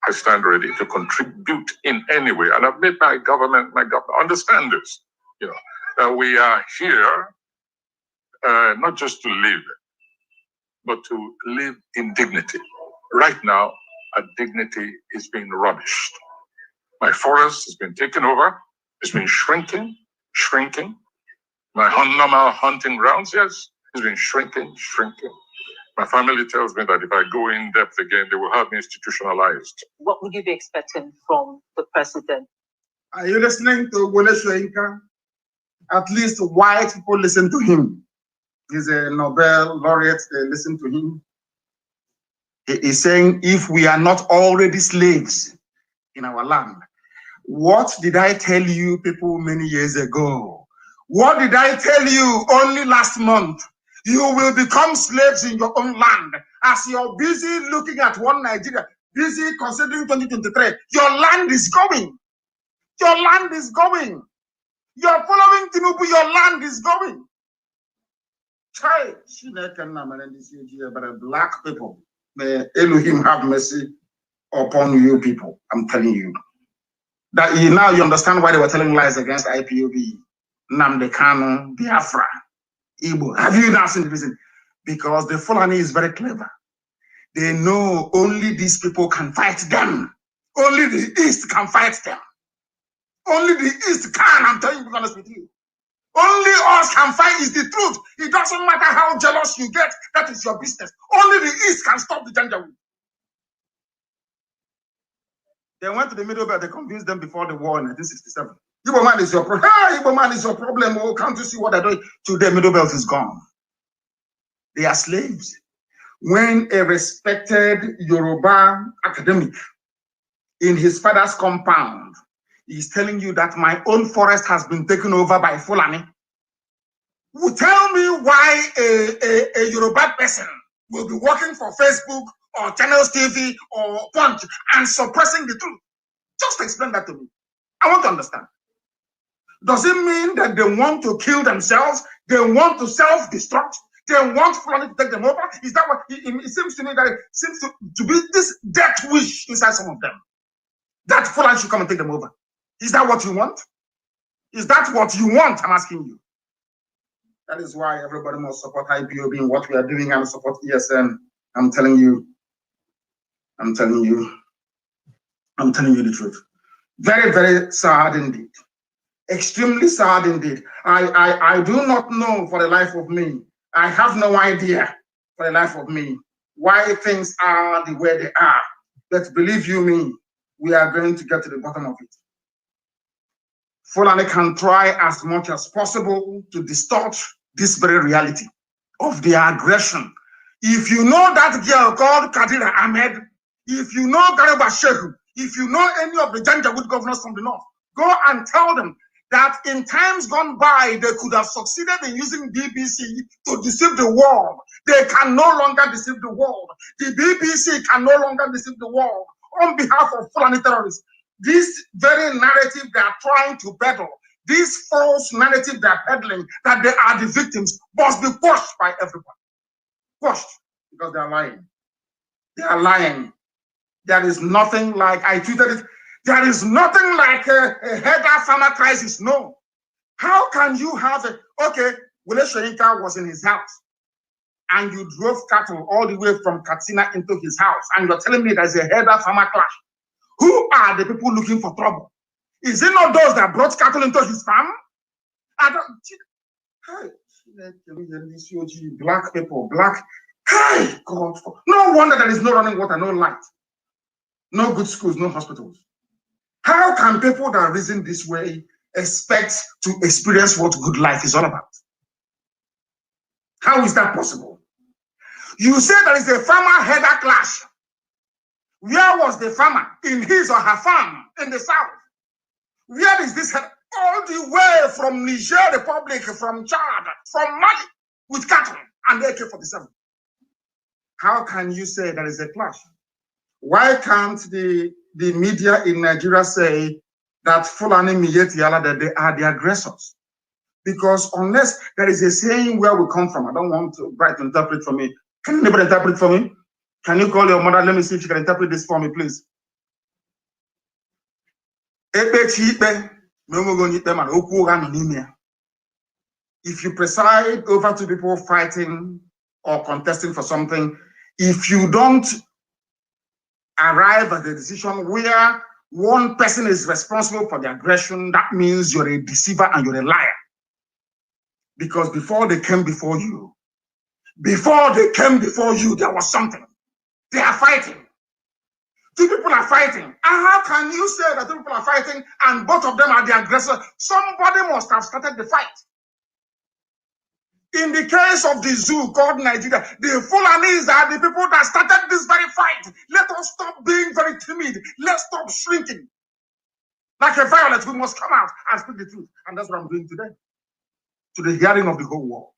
I stand ready to contribute in any way. And I've made my government understand this. We are here not just to live, but to live in dignity. Right now, our dignity is being rubbished. My forest has been taken over. It's been shrinking. My normal hunting grounds, yes, it's been shrinking. My family tells me that if I go in depth again, they will have me institutionalized. What would you be expecting from the president? Are you listening to Wole Soyinka? At least white people listen to him. He's a Nobel laureate, they listen to him. He is saying, if we are not already slaves in our land, what did I tell you people many years ago? What did I tell you only last month? You will become slaves in your own land. As you're busy looking at one Nigeria, busy considering 2023, your land is going. Your land is going. You're following Tinubu, your land is going. But black people, may Elohim have mercy upon you people. I'm telling you. That now you understand why they were telling lies against IPOB, Nnamdi Kanu, Biafra, Ipob. Have you now seen the reason? Because the Fulani is very clever. They know only these people can fight them. Only the East can fight them. Only the East can, I'm telling you, to be honest with you. Only us can fight is the truth. It doesn't matter how jealous you get, that is your business. Only the East can stop the Janjaweed. They went to the Middle Belt, they convinced them before the war in 1967. Igbo man is your problem. Hey, Igbo man is your problem. Oh, can't you see what they're doing? Today, Middle Belt is gone. They are slaves. When a respected Yoruba academic in his father's compound is telling you that my own forest has been taken over by Fulani, will tell me why a Yoruba person will be working for Facebook or Channels TV or Punch and suppressing the truth. Just explain that to me. I want to understand. Does it mean that they want to kill themselves? They want to self-destruct? They want Fulani to take them over? Is that what it seems to me that it seems to be this death wish inside some of them? That Fulani should come and take them over. Is that what you want? Is that what you want? I'm asking you. That is why everybody must support IPOB in what we are doing and support ESN. I'm telling you. I'm telling you the truth. Very, very sad indeed. Extremely sad indeed. I do not know for the life of me. I have no idea for the life of me why things are the way they are. But believe you me, we are going to get to the bottom of it. Fulani can try as much as possible to distort this very reality of their aggression. If you know that girl called Kadira Ahmed, if you know Garba Shehu, if you know any of the Janjaweed governors from the north, go and tell them that in times gone by, they could have succeeded in using BBC to deceive the world. They can no longer deceive the world. The BBC can no longer deceive the world on behalf of Fulani terrorists. This very narrative they are trying to peddle, this false narrative they are peddling, that they are the victims, must be quashed by everyone. Quashed, because they are lying. They are lying. There is nothing like, I tweeted it, there is nothing like a header farmer crisis. No. How can you have a, okay, Wole Soyinka was in his house and you drove cattle all the way from Katsina into his house and you're telling me there's a header farmer clash. Who are the people looking for trouble? Is it not those that brought cattle into his farm? I don't, hey, black people, black, hey, God, no wonder there is no running water, no light, no good schools, no hospitals. How can people that reason this way expect to experience what good life is all about? How is that possible? You say there is a farmer header clash. Where was the farmer? In his or her farm in the south. Where is this header? All the way from Niger Republic, from Chad, from Mali, with cattle and AK-47. How can you say there is a clash? Why can't the media in Nigeria say that Fulani Miyetiala, that they are the aggressors? Because unless there is a saying where we come from, I don't want to write to interpret for me. Can anybody interpret for me? Can you call your mother? Let me see if she can interpret this for me, please. If you preside over two people fighting or contesting for something, if you don't arrive at the decision where one person is responsible for the aggression, that means you're a deceiver and you're a liar. Because before they came before you, there was something. They are fighting. Two people are fighting. And how can you say that two people are fighting and both of them are the aggressor? Somebody must have started the fight. In the case of the zoo called Nigeria, the Fulanis are the people that started this very fight. Let us stop being very timid. Let's stop shrinking. Like a violet, we must come out and speak the truth. And that's what I'm doing today. To the hearing of the whole world.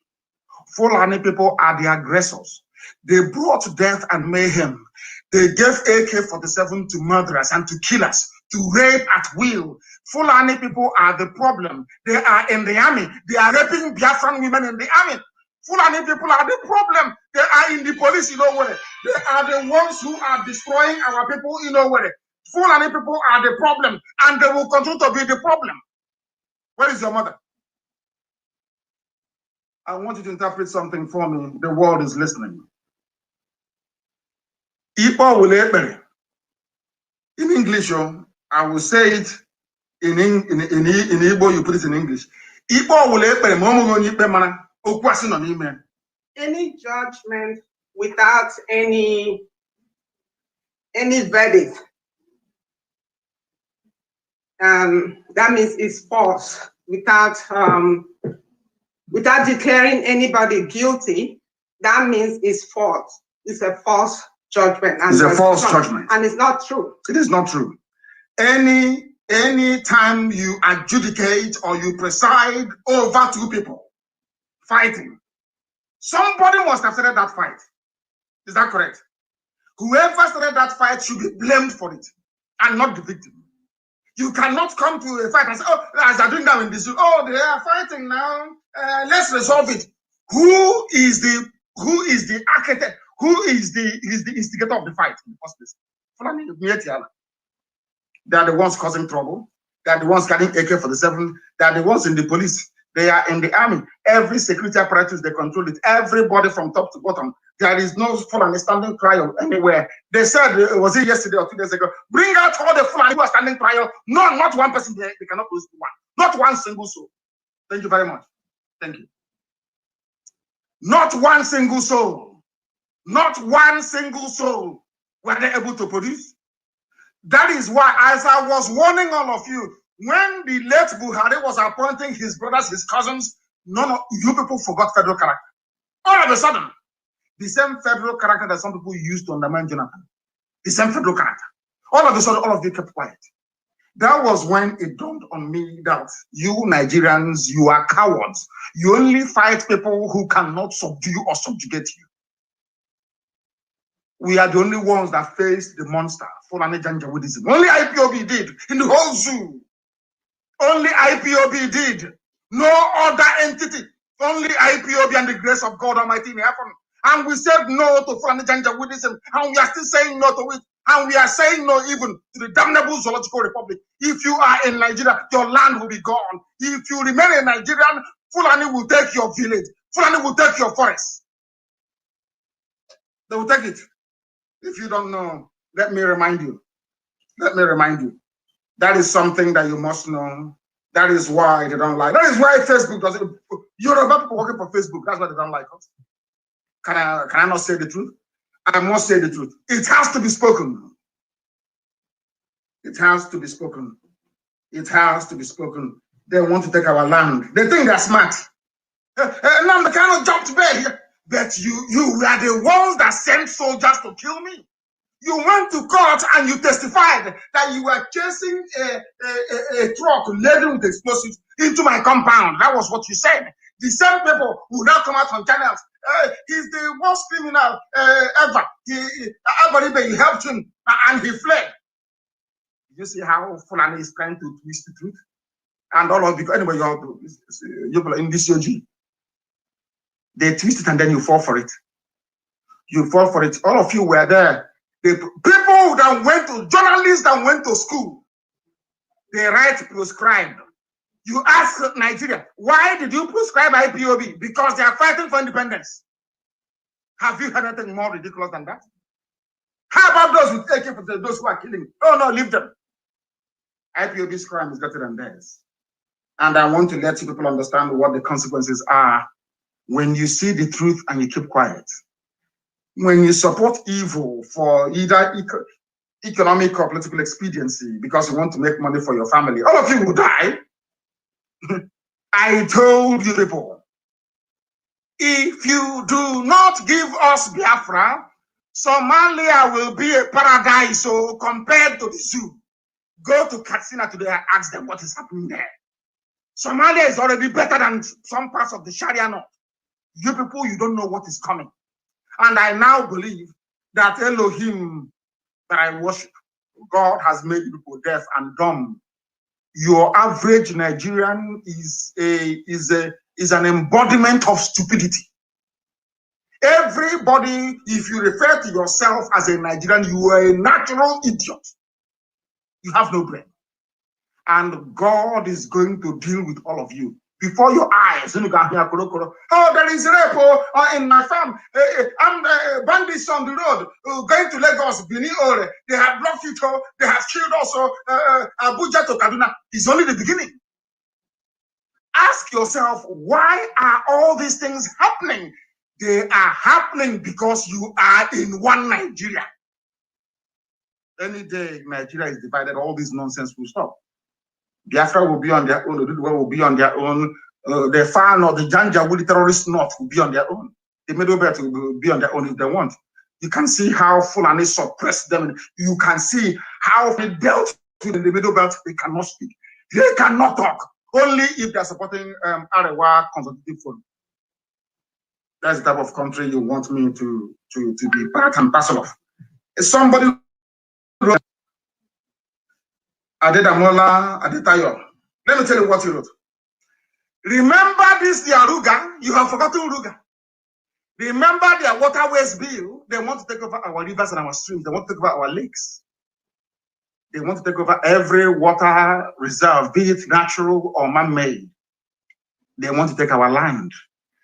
Fulani people are the aggressors. They brought death and mayhem. They gave AK-47 to murderers and to killers, to rape at will. Fulani people are the problem. They are in the army. They are raping Biafran women in the army. Fulani people are the problem. They are in the police in Owerri. They are the ones who are destroying our people in Owerri. Fulani people are the problem, and they will continue to be the problem. Where is your mother? I want you to interpret something for me. The world is listening. Ipob will in English, I will say it in Igbo, you put it in English. Ipob will any judgment without any verdict, that means it's false. Without declaring anybody guilty, that means it's false. It's a false judgment. It's a false judgment. And it's not true. It is not true. Any time you adjudicate or you preside over two people fighting, somebody must have started that fight. Is that correct? Whoever started that fight should be blamed for it and not the victim. You cannot come to a fight and say, oh, as they're doing now in this, oh, they are fighting now. Let's resolve it. Who is the architect? Who is the instigator of the fight in the first place? They are the ones causing trouble. They are the ones carrying AK-47. They are the ones in the police. They are in the army. Every security apparatus, they control it. Everybody from top to bottom. There is no Fulani standing trial anywhere. They said, was it yesterday or 2 days ago, bring out all the Fulani who are standing trial. No, not one person. They cannot lose one. Not one single soul. Thank you very much. Thank you. Not one single soul. Not one single soul were they able to produce. That is why, as I was warning all of you, when the late Buhari was appointing his brothers, his cousins, none of you people forgot federal character. All of a sudden, the same federal character that some people used to undermine Jonathan, the same federal character. All of a sudden, all of you kept quiet. That was when it dawned on me that you Nigerians, you are cowards. You only fight people who cannot subdue or subjugate you. We are the only ones that faced the monster, Fulani Janjaweedism. Only IPOB did in the whole zoo. Only IPOB did. No other entity. Only IPOB and the grace of God Almighty in heaven. And we said no to Fulani Janjaweedism, and we are still saying no to it. And we are saying no even to the damnable zoological republic. If you are in Nigeria, your land will be gone. If you remain a Nigerian, Fulani will take your village. Fulani will take your forest. They will take it. If you don't know, let me remind you. Let me remind you. That is something that you must know. That is why they don't like. That is why Facebook doesn't. Yoruba people working for Facebook. That's why they don't like us. Can I not say the truth? I must say the truth. It has to be spoken. It has to be spoken. It has to be spoken. They want to take our land. They think they're smart. Nnamdi Kanu jumped bed. But you are the ones that sent soldiers to kill me. You went to court and you testified that you were chasing a truck laden with explosives into my compound. That was what you said. The same people who now come out on channels. He's the worst criminal ever. He helped him and he fled. You see how Fulani is trying to twist the truth? And all of you, anyway, you're in this UG. They twist it and then you fall for it. You fall for it. All of you were there. The people that went to, journalists that went to school, they write proscribed. You ask Nigeria, why did you proscribe IPOB? Because they are fighting for independence. Have you heard anything more ridiculous than that? How about those with AK, those who are killing? Oh no, leave them. IPOB's crime is greater than theirs. And I want to let you people understand what the consequences are when you see the truth and you keep quiet. When you support evil for either economic or political expediency because you want to make money for your family, all of you will die. I told you people, if you do not give us Biafra, Somalia will be a paradise compared to the zoo. Go to Katsina today and ask them what is happening there. Somalia is already better than some parts of the Sharia North. You people, you don't know what is coming. And I now believe that Elohim that I worship, God has made people deaf and dumb. Your average Nigerian is an embodiment of stupidity. Everybody, if you refer to yourself as a Nigerian, you are a natural idiot. You have no brain. And God is going to deal with all of you. Before your eyes, oh, there is rape in my farm. I'm bandits on the road going to Lagos, Benin. They have blocked it. They have killed also Abuja to Kaduna. It's only the beginning. Ask yourself, why are all these things happening? They are happening because you are in one Nigeria. Any day Nigeria is divided, all this nonsense will stop. Biafra will be on their own, Oduduwa will be on their own, the Fan or the Janjaweed terrorist North will be on their own. The Middle Belt will be on their own if they want. You can see how Fulani suppressed them. You can see how they dealt with the Middle Belt. They cannot speak. They cannot talk. Only if they're supporting Arewa Consultative Forum. That's the type of country you want me to be part and parcel of. Somebody wrote, Adedamola Adetayo. Let me tell you what he wrote. Remember this, the Aruga? You have forgotten Ruga. Remember their waterways bill? They want to take over our rivers and our streams. They want to take over our lakes. They want to take over every water reserve, be it natural or man-made. They want to take our land.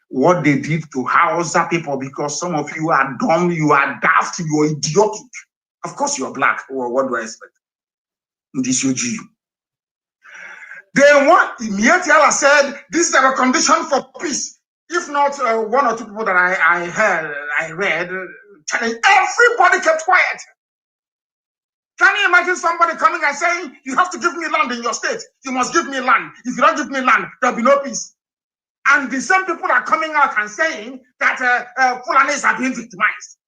What they did to Hausa people, because some of you are dumb, you are daft, you are idiotic. Of course you are black. Well, what do I expect? This UG. They want, Mietiala said, this is our condition for peace. If not one or two people that I read, everybody kept quiet. Can you imagine somebody coming and saying, you have to give me land in your state. You must give me land. If you don't give me land, there'll be no peace. And the same people are coming out and saying that Fulanis are being victimized.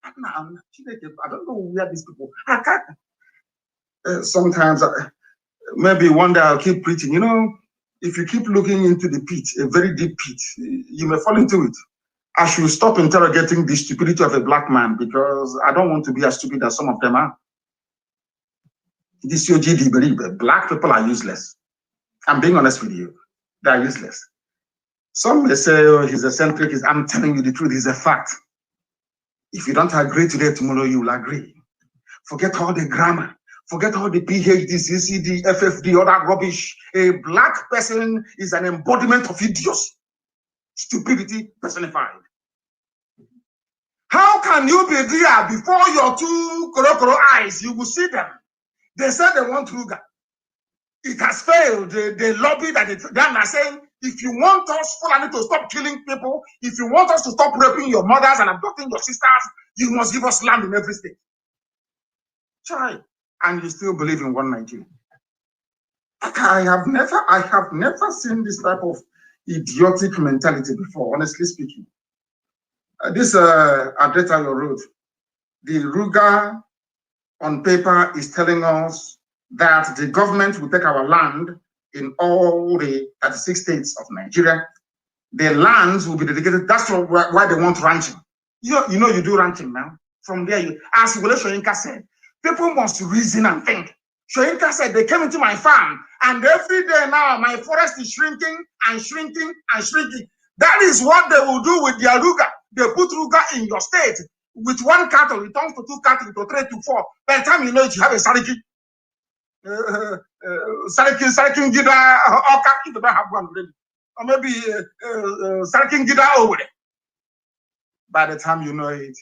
I don't know where these people are. Sometimes, maybe one day I'll keep preaching. You know, if you keep looking into the pit, a very deep pit, you may fall into it. I should stop interrogating the stupidity of a black man, because I don't want to be as stupid as some of them are. This OGD, black people are useless. I'm being honest with you. They are useless. Some may say, oh, he's eccentric. I'm telling you the truth. It's a fact. If you don't agree today, tomorrow you will agree. Forget all the grammar. Forget all the PhD, CCD, FFD, all that rubbish. A black person is an embodiment of idiocy. Stupidity personified. How can you be there before your two korokoro eyes? You will see them. They said they want Ruga. It has failed. They lobbied and they are saying, if you want us Fulani to stop killing people, if you want us to stop raping your mothers and abducting your sisters, you must give us land in every state. Try. And you still believe in one Nigeria. I have never seen this type of idiotic mentality before, honestly speaking. This Adreta you wrote, the Ruga on paper is telling us that the government will take our land in all the 36 states of Nigeria. The lands will be dedicated. That's why they want ranching. You know you do ranching now. From there, as Wole Soyinka said, people must reason and think. Soyinka said they came into my farm, and every day now my forest is shrinking and shrinking and shrinking. That is what they will do with their Ruga. They put Ruga in your state. With one cattle, it turns to 2 cattle, to 3 to 4. By the time you know it, you have a Sariki. Sariki Gida Oka, if you don't have one already. Or maybe Sariki Gida over there. By the time you know it,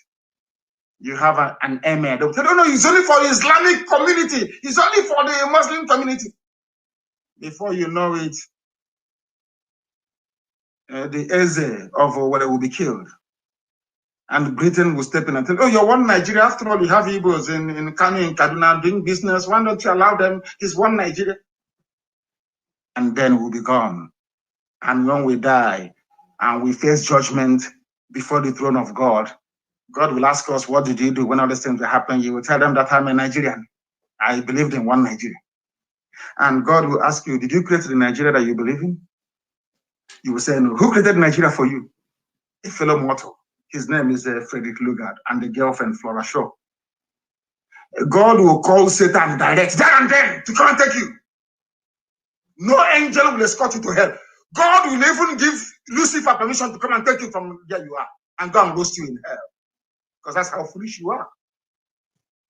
you have an emir. They will say, no, it's only for the Islamic community. It's only for the Muslim community. Before you know it, the Eze of where will be killed. And Britain will step in and tell, oh, you're one Nigeria. After all, you have Igbos in Kanu, in Kaduna doing business. Why don't you allow them? It's one Nigeria. And then we'll be gone. And when we die and we face judgment before the throne of God, God will ask us, what did you do when all these things happen? You will tell them that I'm a Nigerian. I believed in one Nigeria. And God will ask you, did you create the Nigeria that you believe in? You will say, no. Who created Nigeria for you? A fellow mortal. His name is Frederick Lugard and the girlfriend Flora Shaw. God will call Satan direct, there and then, to come and take you. No angel will escort you to hell. God will even give Lucifer permission to come and take you from where you are and go and roast you in hell. Because that's how foolish you are.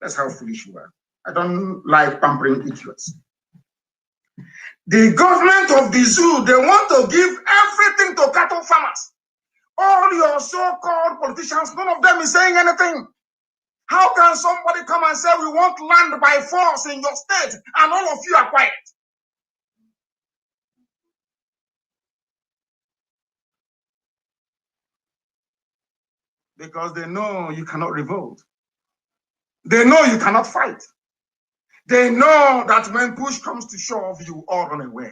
That's how foolish you are. I don't like pampering idiots. The government of the zoo, they want to give everything to cattle farmers. All your so-called politicians, none of them is saying anything. How can somebody come and say we want land by force in your state and all of you are quiet? Because they know you cannot revolt. They know you cannot fight. They know that when push comes to shove, you all run away.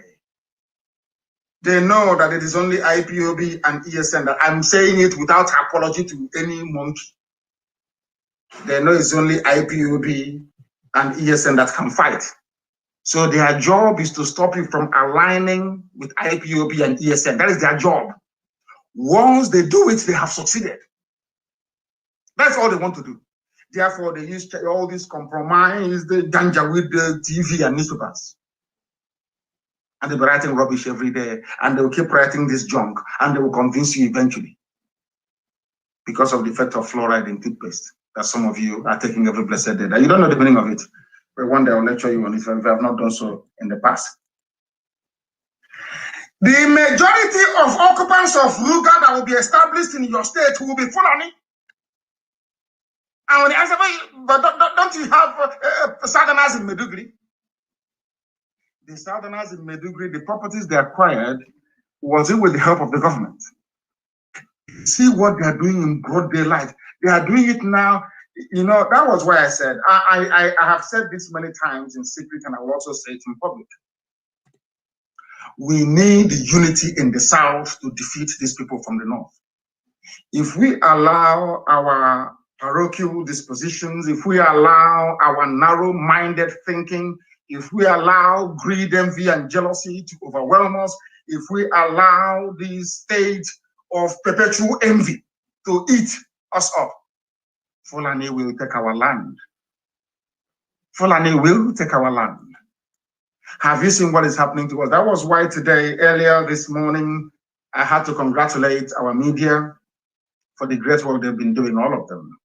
They know that it is only IPOB and ESN that I'm saying it without apology to any monkey. They know it's only IPOB and ESN that can fight. So their job is to stop you from aligning with IPOB and ESN. That is their job. Once they do it, they have succeeded. That's all they want to do. Therefore, they use all this compromise, the danger with the TV and newspapers. And they'll be writing rubbish every day, and they will keep writing this junk, and they will convince you eventually. Because of the effect of fluoride in toothpaste, that some of you are taking every blessed day. You don't know the meaning of it, but one day I'll lecture you on it if I have not done so in the past. The majority of occupants of Ruga that will be established in your state will be Fulani. And when they answer, but don't you have Southerners in Medugri? The Southerners in Medugri, the properties they acquired, was it with the help of the government? See what they are doing in broad daylight. They are doing it now. You know, that was why I said, I have said this many times in secret, and I will also say it in public. We need unity in the South to defeat these people from the North. If we allow our parochial dispositions, if we allow our narrow-minded thinking, if we allow greed, envy, and jealousy to overwhelm us, if we allow this state of perpetual envy to eat us up, Fulani will take our land. Fulani will take our land. Have you seen what is happening to us? That was why today, earlier this morning, I had to congratulate our media for the great work they've been doing, all of them,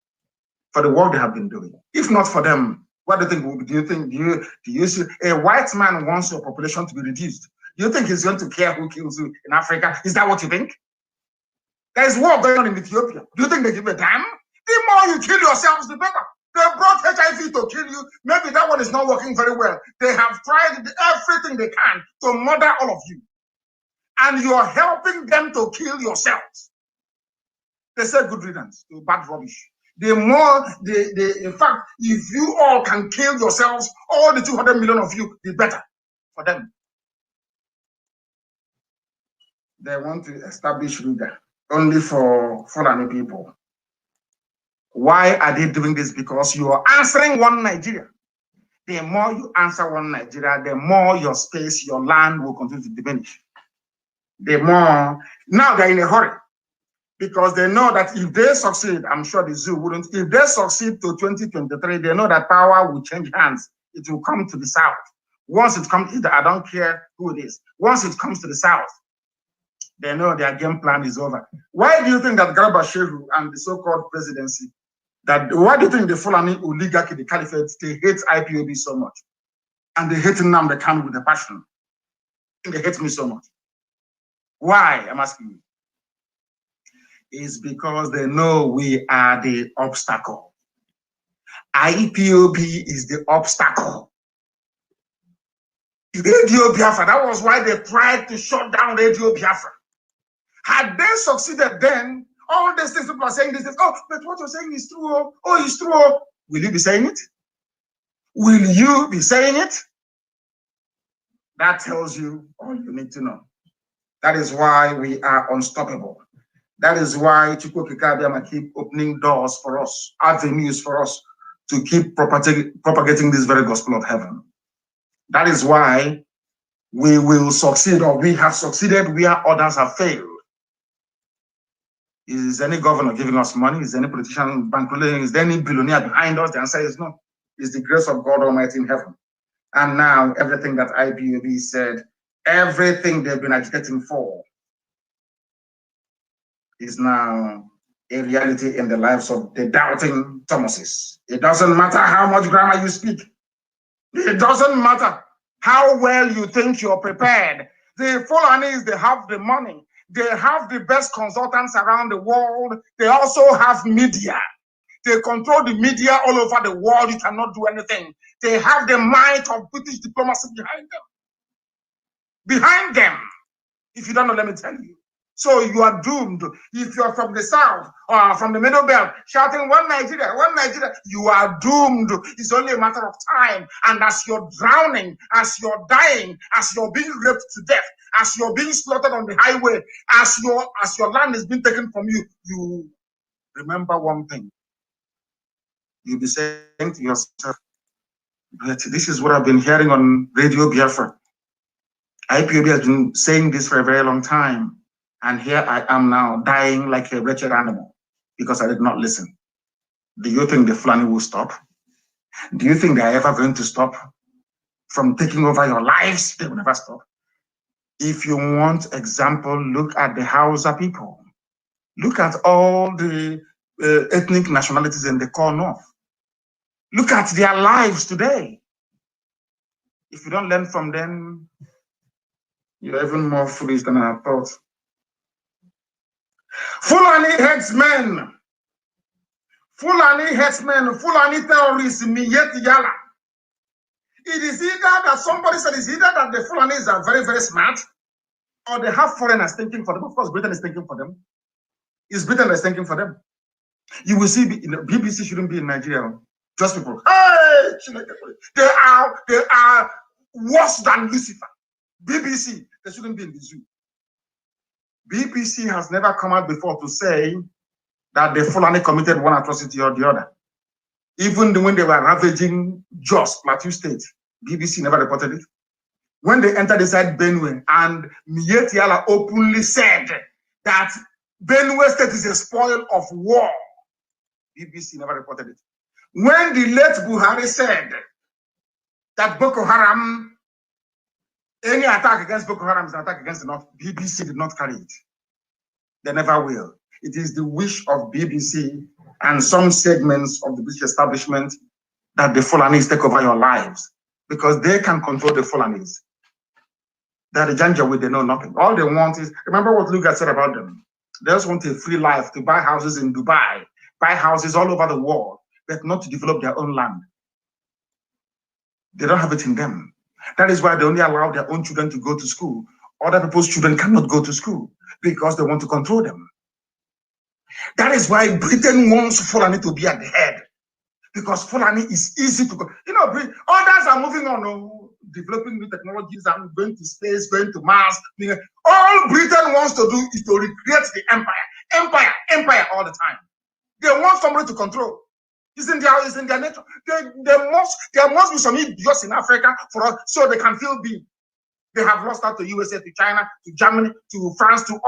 for the work they have been doing. If not for them, what do you think? Do you see a white man wants your population to be reduced? Do you think he's going to care who kills you in Africa? Is that what you think? There's war going on in Ethiopia. Do you think they give a damn? The more you kill yourselves, the better. They brought HIV to kill you. Maybe that one is not working very well. They have tried everything they can to murder all of you. And you're helping them to kill yourselves. They say good riddance to bad rubbish. The more, in fact, if you all can kill yourselves, all the 200 million of you, the better for them. They want to establish Ruga only for Fulani people. Why are they doing this? Because you are answering one Nigeria. The more you answer one Nigeria, the more your space, your land will continue to diminish. The more, now they're in a hurry because they know that if they succeed, I'm sure the zoo wouldn't, if they succeed to 2023, they know that power will change hands. It will come to the South. Once it comes, I don't care who it is. Once it comes to the South, they know their game plan is over. Why do you think that Garba Shehu and the so-called presidency, why do you think the Fulani oligarchy, the caliphate, they hate IPOB so much? And they hate Nnamdi Kanu with a passion. They hate me so much. Why? I'm asking you. It's because they know we are the obstacle. IPOB is the obstacle. Radio Biafra, that was why they tried to shut down Radio Biafra. Had they succeeded then, all these things people are saying this, oh, but what you're saying is true. Oh, it's true. Will you be saying it? Will you be saying it? That tells you all you need to know. That is why we are unstoppable. That is why Chukwu Kikabiama keep opening doors for us, avenues for us to keep propagating this very gospel of heaven. That is why we will succeed, or we have succeeded where others have failed. Is any governor giving us money? Is any politician bankrolling? Is there any billionaire behind us? The answer is no. It's the grace of God Almighty in heaven. And now everything that IPOB said, everything they've been agitating for is now a reality in the lives of the doubting Thomases. It doesn't matter how much grammar you speak. It doesn't matter how well you think you're prepared. The Fulanis, they have the money. They have the best consultants around the world. They also have media. They control the media all over the world. You cannot do anything. They have the might of British diplomacy behind them. Behind them. If you don't know, let me tell you. So you are doomed. If you're from the South or from the Middle Belt, shouting one Nigeria, you are doomed. It's only a matter of time. And as you're drowning, as you're dying, as you're being raped to death, as you're being slaughtered on the highway, as your land is being taken from you, you remember one thing. You'll be saying to yourself, but this is what I've been hearing on Radio Biafra. IPOB has been saying this for a very long time. And here I am now dying like a wretched animal because I did not listen. Do you think the Fulani will stop? Do you think they are ever going to stop from taking over your lives? They will never stop. If you want example, look at the Hausa people. Look at all the ethnic nationalities in the core north. Look at their lives today. If you don't learn from them, You're even more foolish than I thought. Fulani headsmen. Fulani headsmen. Fulani terrorists. Miyet Yala. It is either that somebody said it's either that the Fulanis are very, very smart, or they have foreigners thinking for them. Of course, Britain is thinking for them. It's Britain that's thinking for them. You will see BBC shouldn't be in Nigeria. Just people. Hey, they are worse than Lucifer. BBC, they shouldn't be in the zoo. BBC has never come out before to say that the Fulani committed one atrocity or the other. Even when they were ravaging Jos, Plateau State, BBC never reported it. When they entered inside Benue, and Miet Yala openly said that Benue State is a spoil of war, BBC never reported it. When the late Buhari said that Boko Haram, any attack against Boko Haram is an attack against the North, BBC did not carry it. They never will. It is the wish of BBC and some segments of the British establishment that the Fulanis take over your lives, because they can control the Fulanis. They're the Janjaweed, they know nothing. All they want is, remember what Luga said about them? They just want a free life to buy houses in Dubai, buy houses all over the world, but not to develop their own land. They don't have it in them. That is why they only allow their own children to go to school. Other people's children cannot go to school because they want to control them. That is why Britain wants Fulani to be at the head, because Fulani is easy to go. You know, others are moving on, developing new technologies and going to space, going to Mars. All Britain wants to do is to recreate the empire all the time. They want somebody to control. It's in their nature. There must be some idiots in Africa for us, so they can feel big. They have lost out to USA, to China, to Germany, to France, to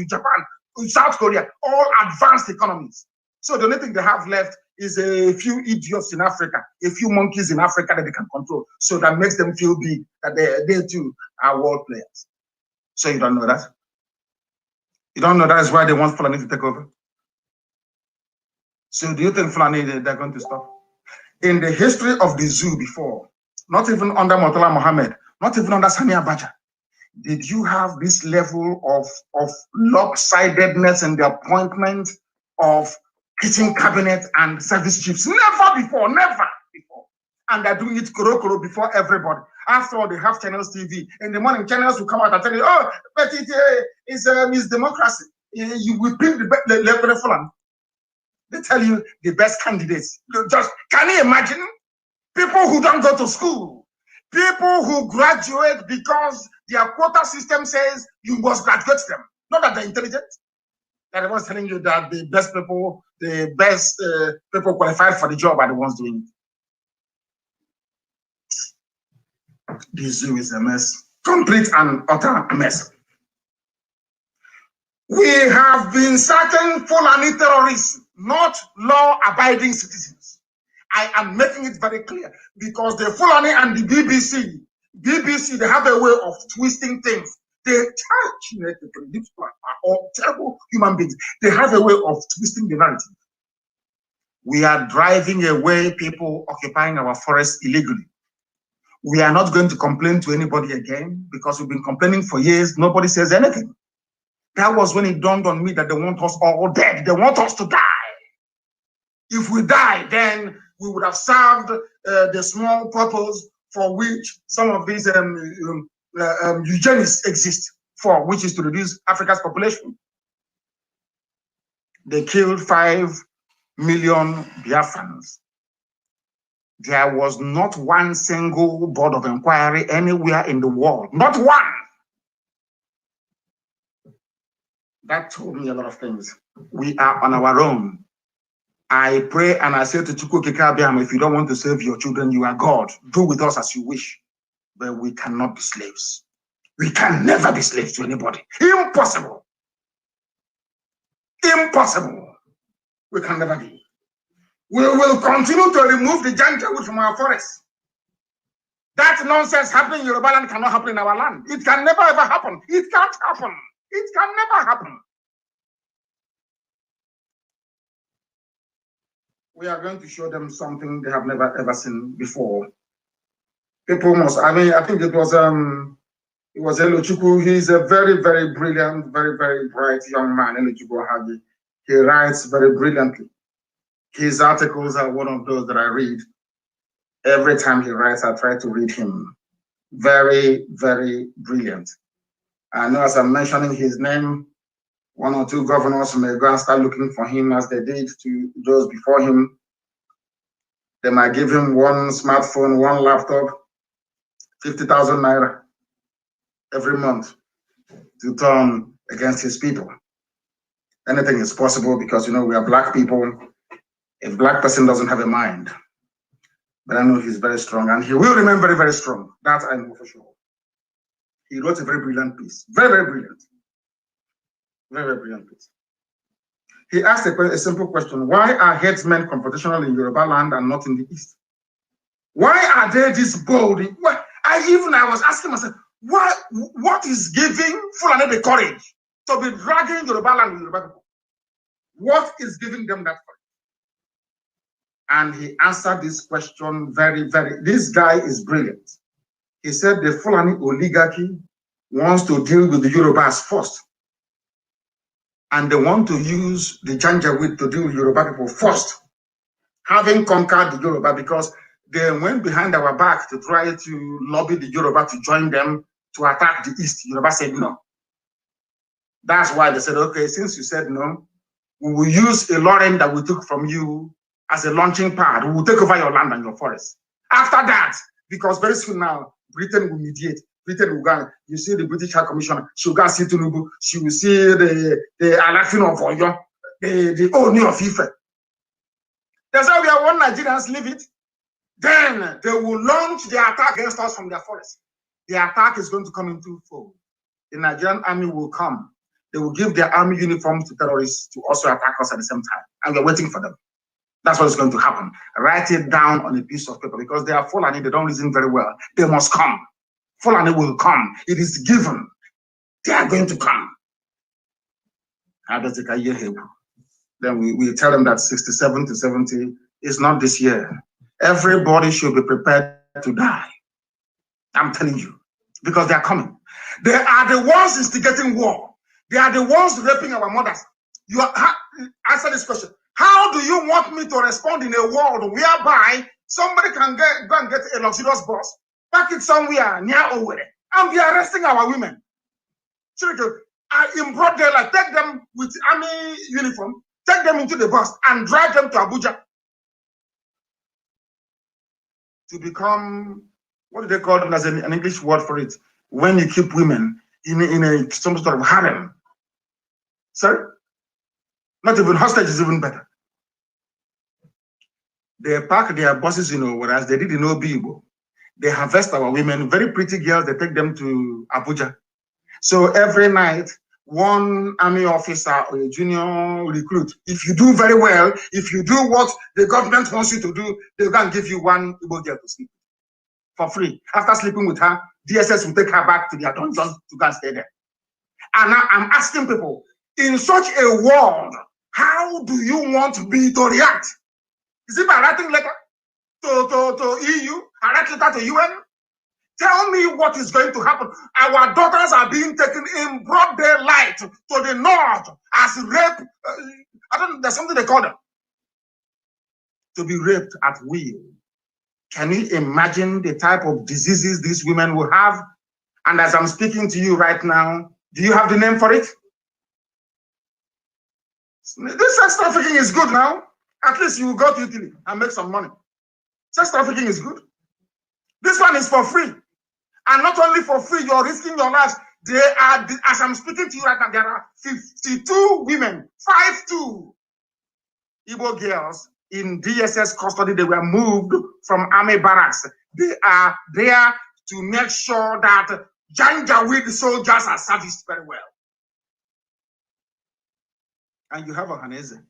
Japan, to South Korea, all advanced economies. So the only thing they have left is a few idiots in Africa, a few monkeys in Africa that they can control. So that makes them feel big, that they too are world players. So you don't know that? You don't know that is why they want Fulani to take over? So do you think Fulani, they're going to stop? In the history of the zoo before, not even under Murtala Mohammed, not even under Sani Abacha, did you have this level of lopsidedness in the appointment of kitchen cabinet and service chiefs? Never before. And they're doing it koro before everybody. After all, they have Channels TV. In the morning, Channels will come out and tell you, oh, but it's democracy. You will pick the level Fulani. They tell you the best candidates. Can you imagine? People who don't go to school, people who graduate because their quota system says you must graduate them. Not that they're intelligent. They're the ones telling you that the best people qualified for the job are the ones doing it. The zoo is a mess. Complete and utter mess. We have been certain Fulani terrorists, not law-abiding citizens. I am making it very clear, because the Fulani and the BBC, they have a way of twisting things. They are all terrible human beings. They have a way of twisting the narrative. We are driving away people occupying our forests illegally. We are not going to complain to anybody again, because we've been complaining for years. Nobody says anything. That was when it dawned on me that they want us all dead. They want us to die. If we die, then we would have served the small purpose for which some of these eugenics exist for, which is to reduce Africa's population. They killed 5 million Biafrans. There was not one single board of inquiry anywhere in the world. Not one. That told me a lot of things. We are on our own. I pray and I say to Chukwu Kekabiam, if you don't want to save your children, you are God. Do with us as you wish. But we cannot be slaves. We can never be slaves to anybody. Impossible. Impossible. We can never be. We will continue to remove the Janjaweed from our forests. That nonsense happening in Yoruba land cannot happen in our land. It can never ever happen. It can't happen. It can never happen. We are going to show them something they have never ever seen before. People must, I think it was He was Elochukwu. He's a very, very brilliant, very, very bright young man, Elochukwu Hagi. He writes very brilliantly. His articles are one of those that I read. Every time he writes, I try to read him. Very, very brilliant. I know as I'm mentioning his name, one or two governors may go and start looking for him as they did to those before him. They might give him one smartphone, one laptop, 50,000 naira every month to turn against his people. Anything is possible because, you know, we are black people. A black person doesn't have a mind. But I know he's very strong and he will remain very, very strong. That I know for sure. He wrote a very brilliant piece. Very, very brilliant. Very, very brilliant piece. He asked a simple question. Why are headsmen confrontational in Yoruba land and not in the East? Why are they this bold? I was asking myself, what is giving Fulani the courage to be dragging Yoruba land with Yoruba people? What is giving them that courage? And he answered this question this guy is brilliant. He said the Fulani oligarchy wants to deal with the Yorubas first. And they want to use the Janjaweed to deal with Yoruba people first, having conquered the Yoruba, because they went behind our back to try to lobby the Yoruba to join them to attack the East. Yoruba said no. That's why they said, okay, since you said no, we will use a Lauren that we took from you as a launching pad. We will take over your land and your forest. After that, because very soon now, Britain will mediate. Britain will go. You see the British High Commissioner, she will go see Tinubu. She will see the Alafin of Oyo, the Oni of Ife. That's how we are one Nigerians leave it. Then they will launch the attack against us from their forest. The attack is going to come in twofold. The Nigerian army will come. They will give their army uniforms to terrorists to also attack us at the same time. And we're waiting for them. That's what is going to happen. Write it down on a piece of paper because they are Fulani. They don't reason very well. They must come. Fulani will come. It is given. They are going to come. Then we tell them that 67 to 70 is not this year. Everybody should be prepared to die. I'm telling you. Because they are coming. They are the ones instigating war. They are the ones raping our mothers. Answer this question. How do you want me to respond in a world whereby somebody can go and get a luxurious bus, park it somewhere near Owerri, and be arresting our women? In broad daylight, take them with army uniform, take them into the bus, and drive them to Abuja to become, what do they call them? There's an English word for it. When you keep women in some sort of harem. Sorry? Not even hostage is even better. They park their buses in Owerri, as they did in Obibo. They harvest our women, very pretty girls, they take them to Abuja. So every night, one army officer or a junior recruit, if you do very well, if you do what the government wants you to do, they're going to give you one Igbo girl to sleep for free. After sleeping with her, DSS will take her back to their dungeons to go and stay there. And now I'm asking people, in such a world, how do you want me to react? Is it by writing letter to EU, a writing letter to UN? Tell me what is going to happen. Our daughters are being taken in broad daylight to the north as rape. There's something they call them. To be raped at will. Can you imagine the type of diseases these women will have? And as I'm speaking to you right now, do you have the name for it? This sex trafficking is good now. At least you will go to Italy and make some money. Sex trafficking is good. This one is for free. And not only for free, you're risking your lives. They are, as I'm speaking to you right now, there are 52 women, 52 Igbo girls in DSS custody. They were moved from army barracks. They are there to make sure that Janjaweed soldiers are serviced very well. And you have a Hanese,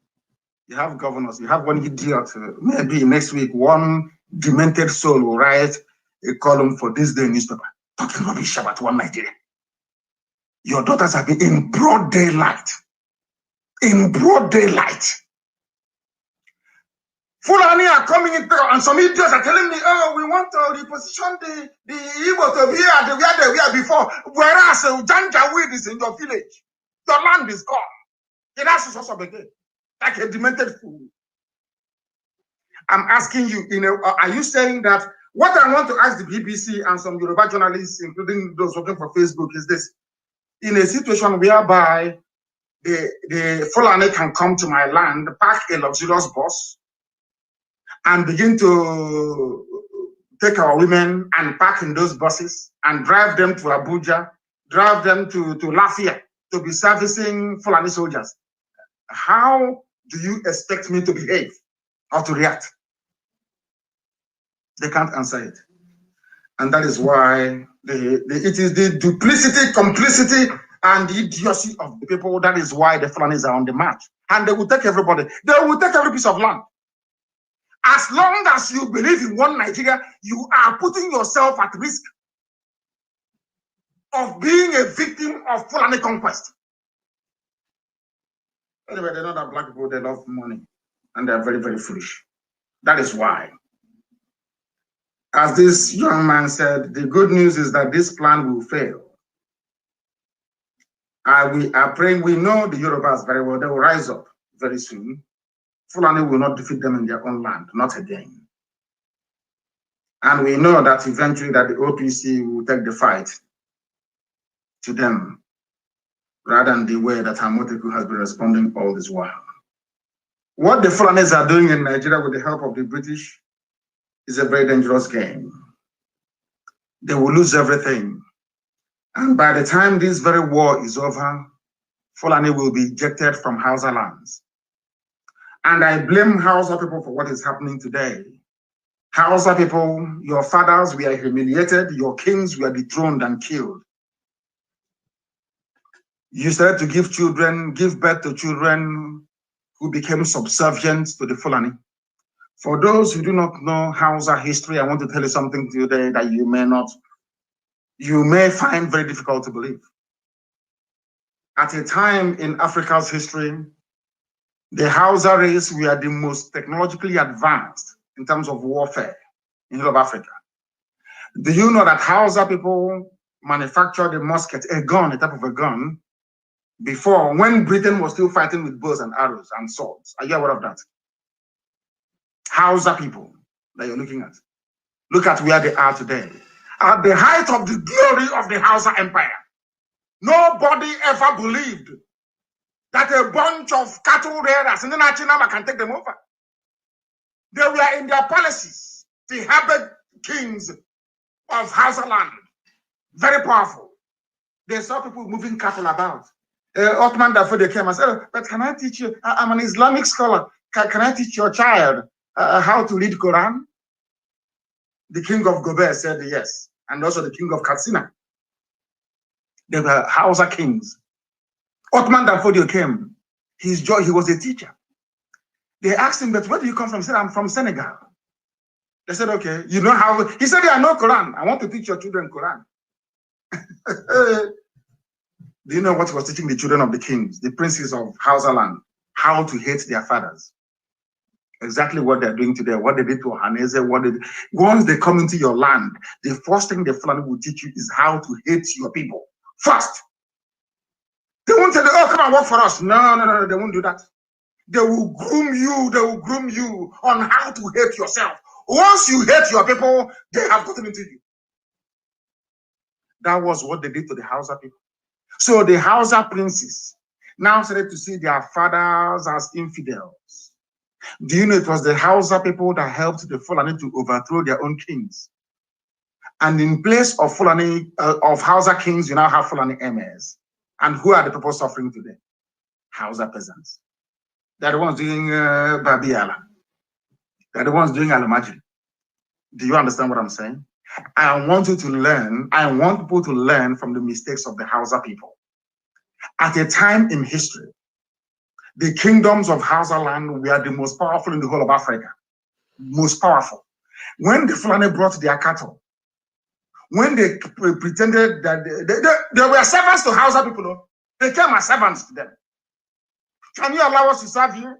you have governors, you have one idiot, maybe next week, one demented soul will write a column for this day newspaper, talking rubbish about one Nigeria. Your daughters have been in broad daylight. In broad daylight. Fulani are coming in, and some idiots are telling me, oh, we want to reposition the Igbo to be at where they were before. Whereas Janjaweed is in your village. Your land is gone. It has to also begin. Like a demented fool. I'm asking you, are you saying that what I want to ask the BBC and some Yoruba journalists, including those working for Facebook, is this: in a situation whereby the Fulani can come to my land, park a luxurious bus, and begin to take our women and park in those buses and drive them to Abuja, drive them to Lafayette to be servicing Fulani soldiers. How do you expect me to behave or to react? They can't answer it. And that is why it is the duplicity, complicity, and the idiocy of the people. That is why the Fulanis are on the march. And they will take everybody. They will take every piece of land. As long as you believe in one Nigeria, you are putting yourself at risk of being a victim of Fulani conquest. Anyway, they know that black people, they love money. And they're very, very foolish. That is why. As this young man said, the good news is that this plan will fail. We are praying, we know the Yorubas very well, they will rise up very soon. Fulani will not defeat them in their own land, not again. And we know that eventually that the OPC will take the fight to them, rather than the way that Hamoteku has been responding all this while. What the Fulanis are doing in Nigeria with the help of the British is a very dangerous game. They will lose everything. And by the time this very war is over, Fulani will be ejected from Hausa lands. And I blame Hausa people for what is happening today. Hausa people, your fathers were humiliated, your kings were dethroned and killed. You started to give birth to children who became subservient to the Fulani. For those who do not know Hausa history, I want to tell you something today that you may find very difficult to believe. At a time in Africa's history, the Hausa race were the most technologically advanced in terms of warfare in all of Africa. Do you know that Hausa people manufactured a musket, a gun, a type of a gun, before, when Britain was still fighting with bows and arrows and swords? Are you aware of that? Hausa people that you're looking at. Look at where they are today. At the height of the glory of the Hausa Empire, nobody ever believed that a bunch of cattle raiders in the Nachinama can take them over. They were in their palaces, the habit kings of Hausa land, very powerful. They saw people moving cattle about. Ottoman Dafo, they came and said, oh, but can I teach you? I'm an Islamic scholar. Can I teach your child how to read Quran? The king of Gober said yes, and also the king of Katsina. They were Hausa kings. Ottoman Danfodio came. He was a teacher. They asked him, but where do you come from? He said, I'm from Senegal. They said, okay, you know how? He said, I know Quran. I want to teach your children Quran. Do you know what he was teaching the children of the kings, the princes of Hausa land? How to hate their fathers. Exactly what they're doing today, what they did to Ohanese, once they come into your land, the first thing the Fulani will teach you is how to hate your people. First. They won't tell you, oh, come and work for us. No, they won't do that. They will groom you on how to hate yourself. Once you hate your people, they have gotten into you. That was what they did to the Hausa people. So the Hausa princes now started to see their fathers as infidels. Do you know it was the Hausa people that helped the Fulani to overthrow their own kings? And in place of Fulani, of Hausa kings, you now have Fulani emirs. And who are the people suffering today? Hausa peasants. They're the ones doing Babiala. They're the ones doing Alamajri. Do you understand what I'm saying? I want you to learn, I want people to learn from the mistakes of the Hausa people. At a time in history, the kingdoms of Hausa land were the most powerful in the whole of Africa. Most powerful. When the Fulani brought their cattle, when they pretended that they were servants to Hausa people, they came as servants to them. Can you allow us to serve you?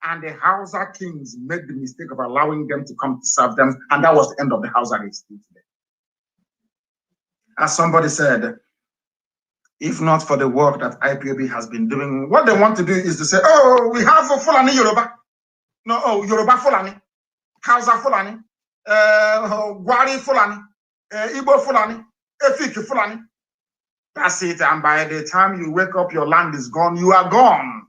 And the Hausa kings made the mistake of allowing them to come to serve them. And that was the end of the Hausa race. As somebody said, if not for the work that IPOB has been doing, what they want to do is to say, oh, we have a Fulani Yoruba. No, oh, Yoruba Fulani, Hausa Fulani, Gwari Fulani, Igbo Fulani, Efik Fulani. That's it. And by the time you wake up, your land is gone. You are gone.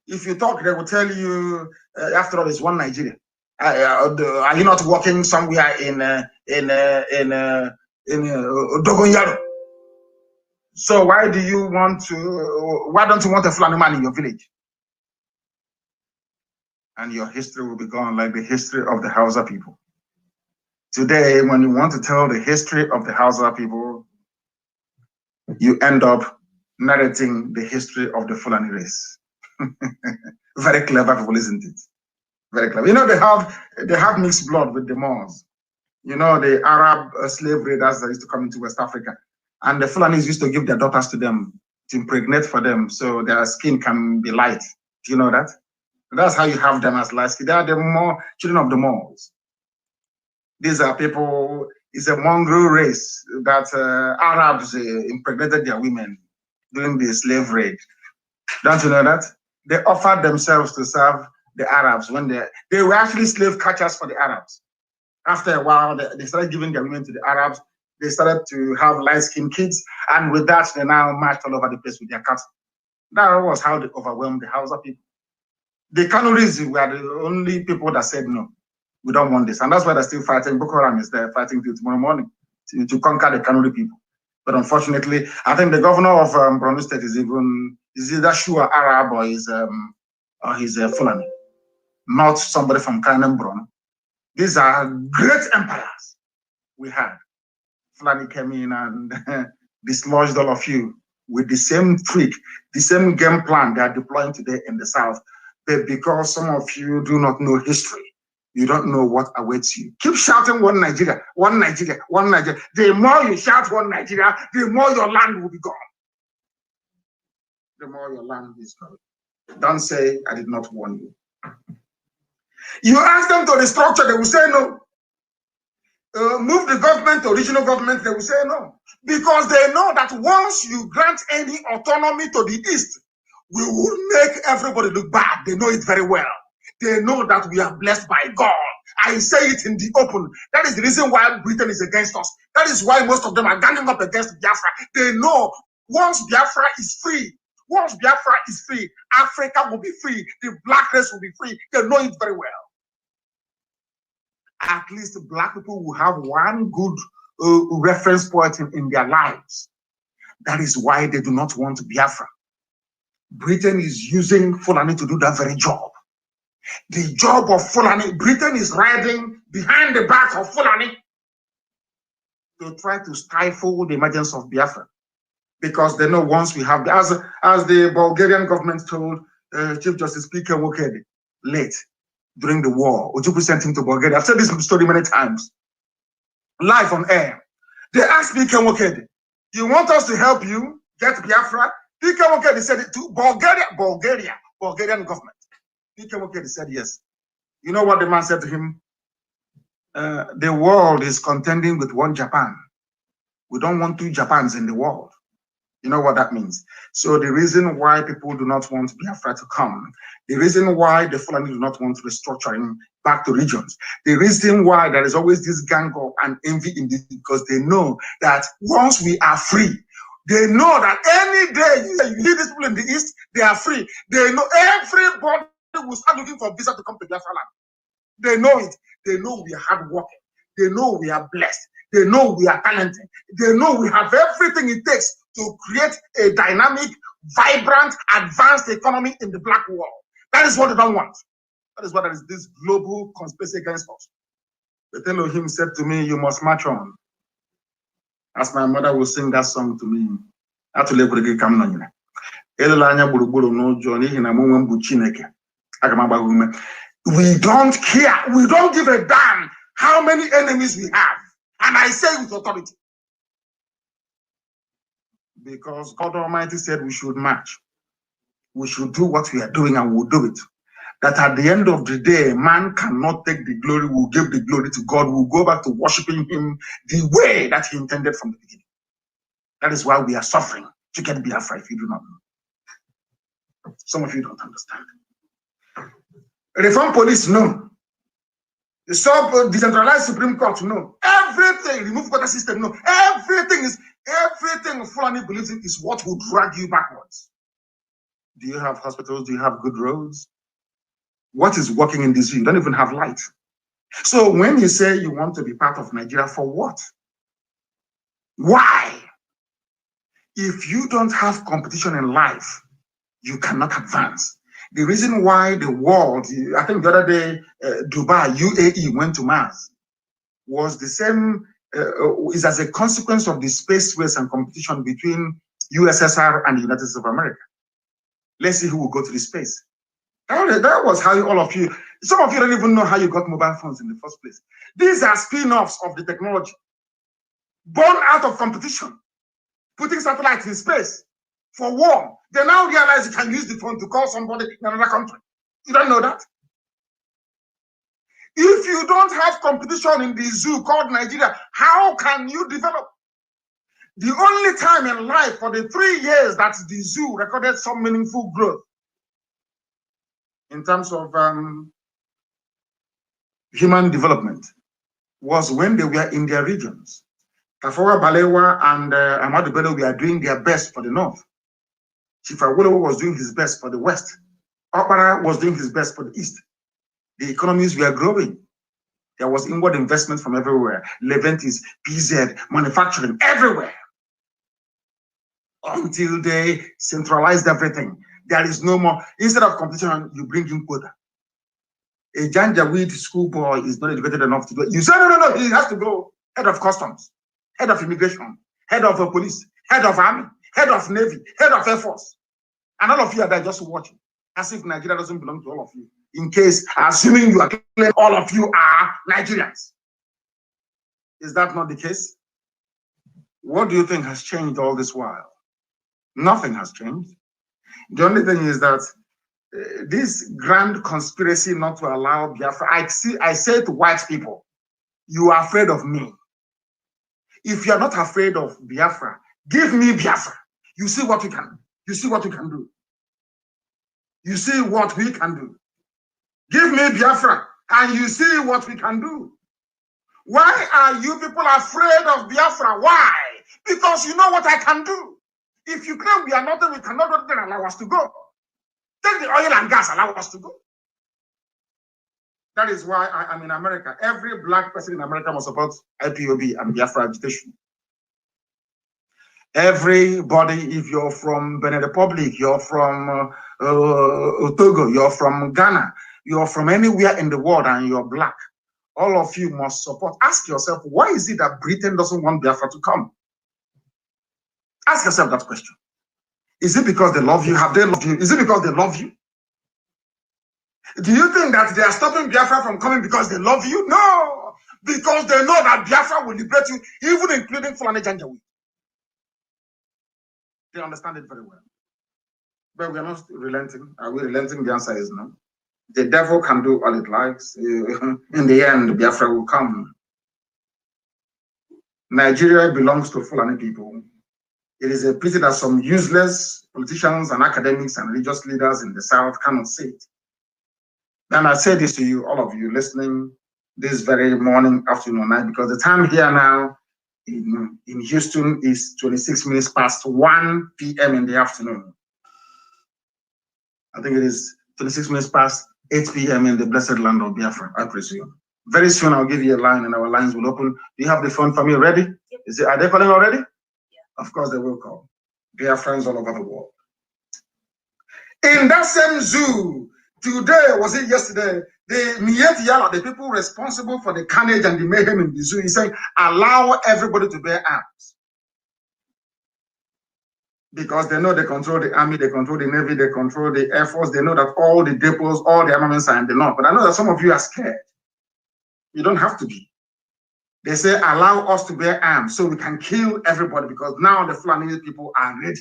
If you talk, they will tell you, after all, it's one Nigeria. Are you not working somewhere in Dogonyaro? So why don't you want a Fulani man in your village? And your history will be gone like the history of the Hausa people. Today, when you want to tell the history of the Hausa people, you end up narrating the history of the Fulani race. Very clever people, isn't it? Very clever. You know, they have mixed blood with the Moors. You know, the Arab slave raiders that used to come into West Africa. And the Fulanis used to give their daughters to them to impregnate for them so their skin can be light. Do you know that? That's how you have them as light skin. They are the children of the Moors. These are people, it's a mongrel race that Arabs impregnated their women during the slave raid. Don't you know that? They offered themselves to serve the Arabs when they were actually slave catchers for the Arabs. After a while, they started giving their women to the Arabs. They started to have light-skinned kids, and with that, they now marched all over the place with their cattle. That was how they overwhelmed the Hausa people. The Kanuris were the only people that said no, we don't want this, and that's why they're still fighting. Boko Haram is there fighting till tomorrow morning to conquer the Kanuri people. But unfortunately, I think the governor of Borno State is either Shua Arab or he's Fulani, not somebody from Kanem Borno. These are great empires we had. Fulani came in and dislodged all of you with the same trick, the same game plan they are deploying today in the South. But because some of you do not know history, you don't know what awaits you. Keep shouting one Nigeria, one Nigeria, one Nigeria. The more you shout one Nigeria, the more your land will be gone. The more your land is gone. Don't say, I did not warn you. You ask them to restructure, they will say no. Move the government to regional government, they will say no. Because they know that once you grant any autonomy to the East, we will make everybody look bad. They know it very well. They know that we are blessed by God. I say it in the open. That is the reason why Britain is against us. That is why most of them are ganging up against Biafra. They know once Biafra is free, Africa will be free. The black race will be free. They know it very well. At least black people will have one good reference point in their lives. That is why they do not want Biafra. Britain is using Fulani to do that very job. The job of Fulani, Britain is riding behind the back of Fulani to try to stifle the emergence of Biafra. Because they know once we have, as the Bulgarian government told Chief Justice P.K. Wokedi late during the war, Ojukwu sent him to Bulgaria. I've said this story many times, live on air. They asked P.K. Wokedi, you want us to help you get Biafra? P.K. Wokedi said it to Bulgarian government. P.K. Wokedi said yes. You know what the man said to him? The world is contending with one Japan. We don't want two Japans in the world. You know what that means? So the reason why people do not want Biafra to come, the reason why the Fulani do not want restructuring back to regions, the reason why there is always this gang up and envy in this, because they know that once we are free, they know that any day you leave these people in the East, they are free. They know everybody will start looking for visa to come to Biafra land. They know it. They know we are hardworking. They know we are blessed. They know we are talented. They know we have everything it takes to create a dynamic, vibrant, advanced economy in the black world. That is what they don't want. That is what there is this global conspiracy against us. But Elohim said to me, you must march on. As my mother will sing that song to me. We don't care. We don't give a damn how many enemies we have. And I say with authority. Because God Almighty said we should march. We should do what we are doing and we'll do it. that at the end of the day, man cannot take the glory, will give the glory to God, will go back to worshiping him the way that he intended from the beginning. That is why we are suffering to get Biafra, if you do not know. Some of you don't understand. Reform police, no. The decentralized Supreme Court, no. Everything, remove quota system, no. Everything Fulani believes in is what will drag you backwards. Do you have hospitals? Do you have good roads? What is working in this? You don't even have light. So when you say you want to be part of Nigeria, for what? Why? If you don't have competition in life, you cannot advance. The reason why the world, I think the other day, Dubai, UAE went to Mars, was the same, is as a consequence of the space race and competition between USSR and the United States of America. Let's see who will go to the space. That was how all of you, some of you don't even know how you got mobile phones in the first place. These are spin-offs of the technology, born out of competition, putting satellites in space for war. They now realize you can use the phone to call somebody in another country. You don't know that? If you don't have competition in the zoo called Nigeria, how can you develop? The only time in life for the 3 years that the zoo recorded some meaningful growth in terms of human development was when they were in their regions. Tafawa Balewa and Ahmadu Bello were doing their best for the north. Chief Awolowo was doing his best for the west. Okpara was doing his best for the east. The economies were growing. There was inward investment from everywhere. Leventis, PZ, manufacturing, everywhere. Until they centralized everything. There is no more. Instead of competition, you bring in quota. A Janjaweed schoolboy is not educated enough to do it. You say, no, he has to go head of customs, head of immigration, head of police, head of army, head of navy, head of air force. And all of you are there just watching, as if Nigeria doesn't belong to all of you. In case, assuming you are claiming all of you are Nigerians. Is that not the case? What do you think has changed all this while? Nothing has changed. The only thing is that this grand conspiracy not to allow Biafra, I say to white people, you are afraid of me. If you are not afraid of Biafra, give me Biafra. You see what we can do. You see what we can do. You see what we can do. Give me Biafra, and you see what we can do. Why are you people afraid of Biafra? Why? Because you know what I can do. If you claim we are nothing, we cannot do anything, allow us to go. Take the oil and gas, allow us to go. That is why I'm in America. Every black person in America must support IPOB and Biafra agitation. Everybody, if you're from Benin Republic, you're from Togo, you're from Ghana, you're from anywhere in the world and you're black, all of you must support. Ask yourself, why is it that Britain doesn't want Biafra to come? Ask yourself that question. Is it because they love you? Have they loved you? Is it because they love you? Do you think that they are stopping Biafra from coming because they love you? No, because they know that Biafra will liberate you, even including Fulani Janjaweed. They understand it very well. But we are not relenting. Are we relenting? The answer is no. The devil can do all it likes. In the end, Biafra will come. Nigeria belongs to Fulani people. It is a pity that some useless politicians and academics and religious leaders in the South cannot see it. And I say this to you, all of you listening this very morning, afternoon, night, because the time here now in Houston is 26 minutes past 1 p.m. in the afternoon. I think it is 26 minutes past 8 p.m. in the blessed land of Biafra, I presume. Very soon I'll give you a line and our lines will open. Do you have the phone for me ready? Yep. Are they calling already? Yeah. Of course they will call. Biafrans all over the world. In that same zoo, today, was it yesterday, the Mieti Yala, the people responsible for the carnage and the mayhem in the zoo, is saying, allow everybody to bear arms. Because they know they control the army, they control the navy, they control the air force, they know that all the depots, all the armaments are in the north. But I know that some of you are scared. You don't have to be. They say, allow us to bear arms so we can kill everybody, because now the Fulani people are ready.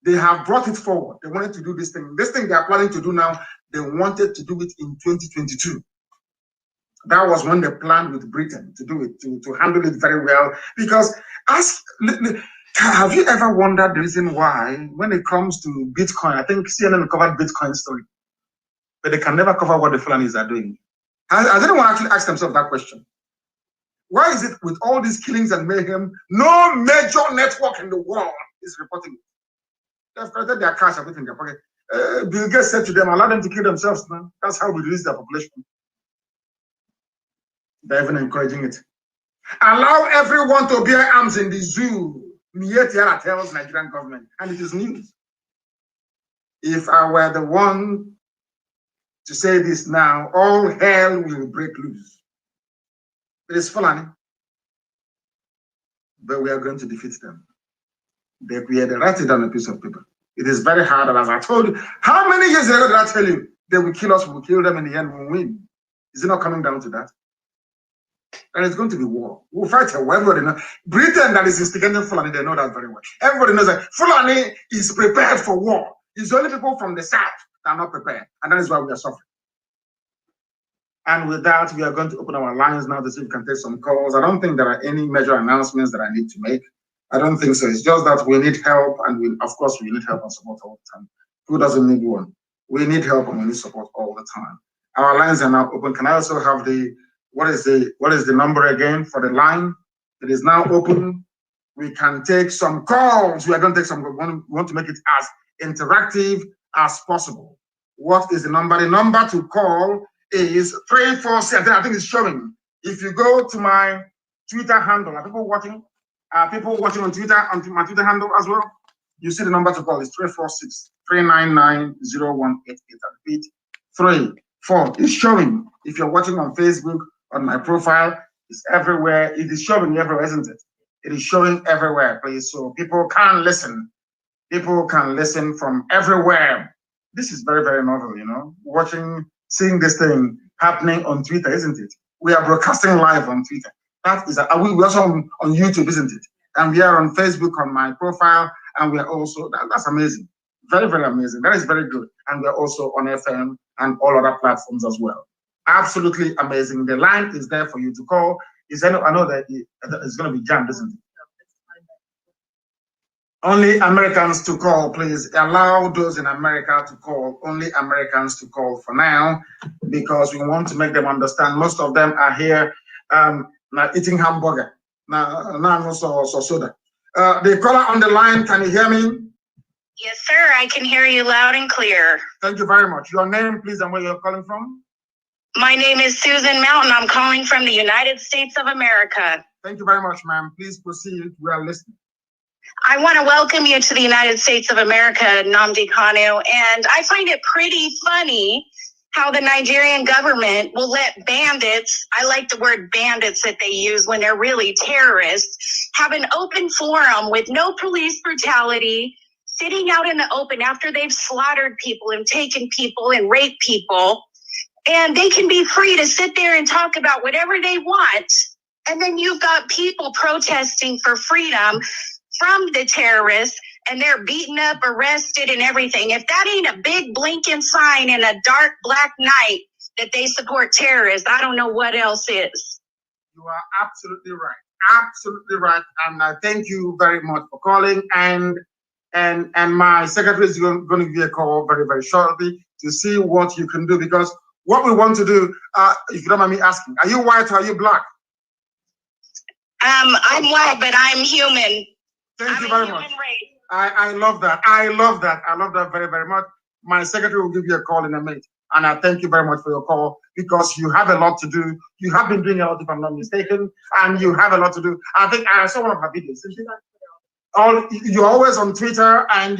They have brought it forward. They wanted to do this thing. This thing they are planning to do now, They wanted to do it in 2022. That was when they planned with Britain to do it, to handle it very well. Because have you ever wondered the reason why, when it comes to Bitcoin, I think CNN covered Bitcoin story, but they can never cover what the Fulanis are doing. Has anyone actually asked themselves that question? Why is it with all these killings and mayhem, no major network in the world is reporting it? They've collected their cash, everything in their pocket. Bill Gates said to them, allow them to kill themselves now. That's how we reduce their population. They're even encouraging it. Allow everyone to bear arms in the zoo. Mietiara tells Nigerian government, and it is news. If I were the one to say this now, all hell will break loose. It is Fulani, but we are going to defeat them. They write it on a piece of paper. It is very hard, and as I told you, how many years ago did I tell you they will kill us, we will kill them, in the end we'll win? Is it not coming down to that? And it's going to be war. We'll fight a war. Everybody knows. Britain that is instigating Fulani, they know that very well. Everybody knows that Fulani is prepared for war. It's only people from the south that are not prepared. And that is why we are suffering. And with that, we are going to open our lines now to see if we can take some calls. I don't think there are any major announcements that I need to make. I don't think so. It's just that we need help, and of course we need help and support all the time. Who doesn't need one? We need help and we need support all the time. Our lines are now open. Can I also have what is the number again for the line? It is now open. We can take some calls. We are going to take some. We want to make it as interactive as possible. What is the number? The number to call is 347. I think it's showing. If you go to my Twitter handle, are people watching? People watching on Twitter, on my Twitter handle as well? You see the number to call is 346-399-0188. I repeat, 34. It's showing. If you're watching on Facebook, on my profile, it's everywhere. It is showing everywhere, isn't it? It is showing everywhere, please. So people can listen. People can listen from everywhere. This is very, very novel, you know, seeing this thing happening on Twitter, isn't it? We are broadcasting live on Twitter. That is, we're also on YouTube, isn't it? And we are on Facebook on my profile, and we are also, that's amazing. Very, very amazing. That is very good. And we're also on FM and all other platforms as well. Absolutely amazing. The line is there for you to call. I know that it's going to be jammed, isn't it? Only Americans to call, please. Allow those in America to call. Only Americans to call for now, because we want to make them understand. Most of them are here eating hamburger. Now, soda. The caller on the line, can you hear me? Yes, sir. I can hear you loud and clear. Thank you very much. Your name, please, and where you're calling from? My name is Susan Mountain. I'm calling from the United States of America. Thank you very much, ma'am. Please proceed. We are listening. I want to welcome you to the United States of America, Nnamdi Kanu, and I find it pretty funny how the Nigerian government will let bandits, I like the word bandits that they use when they're really terrorists, have an open forum with no police brutality, sitting out in the open after they've slaughtered people and taken people and raped people, and they can be free to sit there and talk about whatever they want. And then you've got people protesting for freedom from the terrorists, and they're beaten up, arrested, and everything. If that ain't a big blinking sign in a dark black night that they support terrorists, I don't know what else is. You are absolutely right. Absolutely right. And I thank you very much for calling. And my secretary is going to give you a call very, very shortly to see what you can do. Because what we want to do, if you don't mind me asking, are you white or are you black? I'm white, but I'm human. Thank you very much. I love that. I love that. I love that very, very much. My secretary will give you a call in a minute. And I thank you very much for your call, because you have a lot to do. You have been doing a lot, if I'm not mistaken, and you have a lot to do. I think I saw one of her videos. You're always on Twitter, and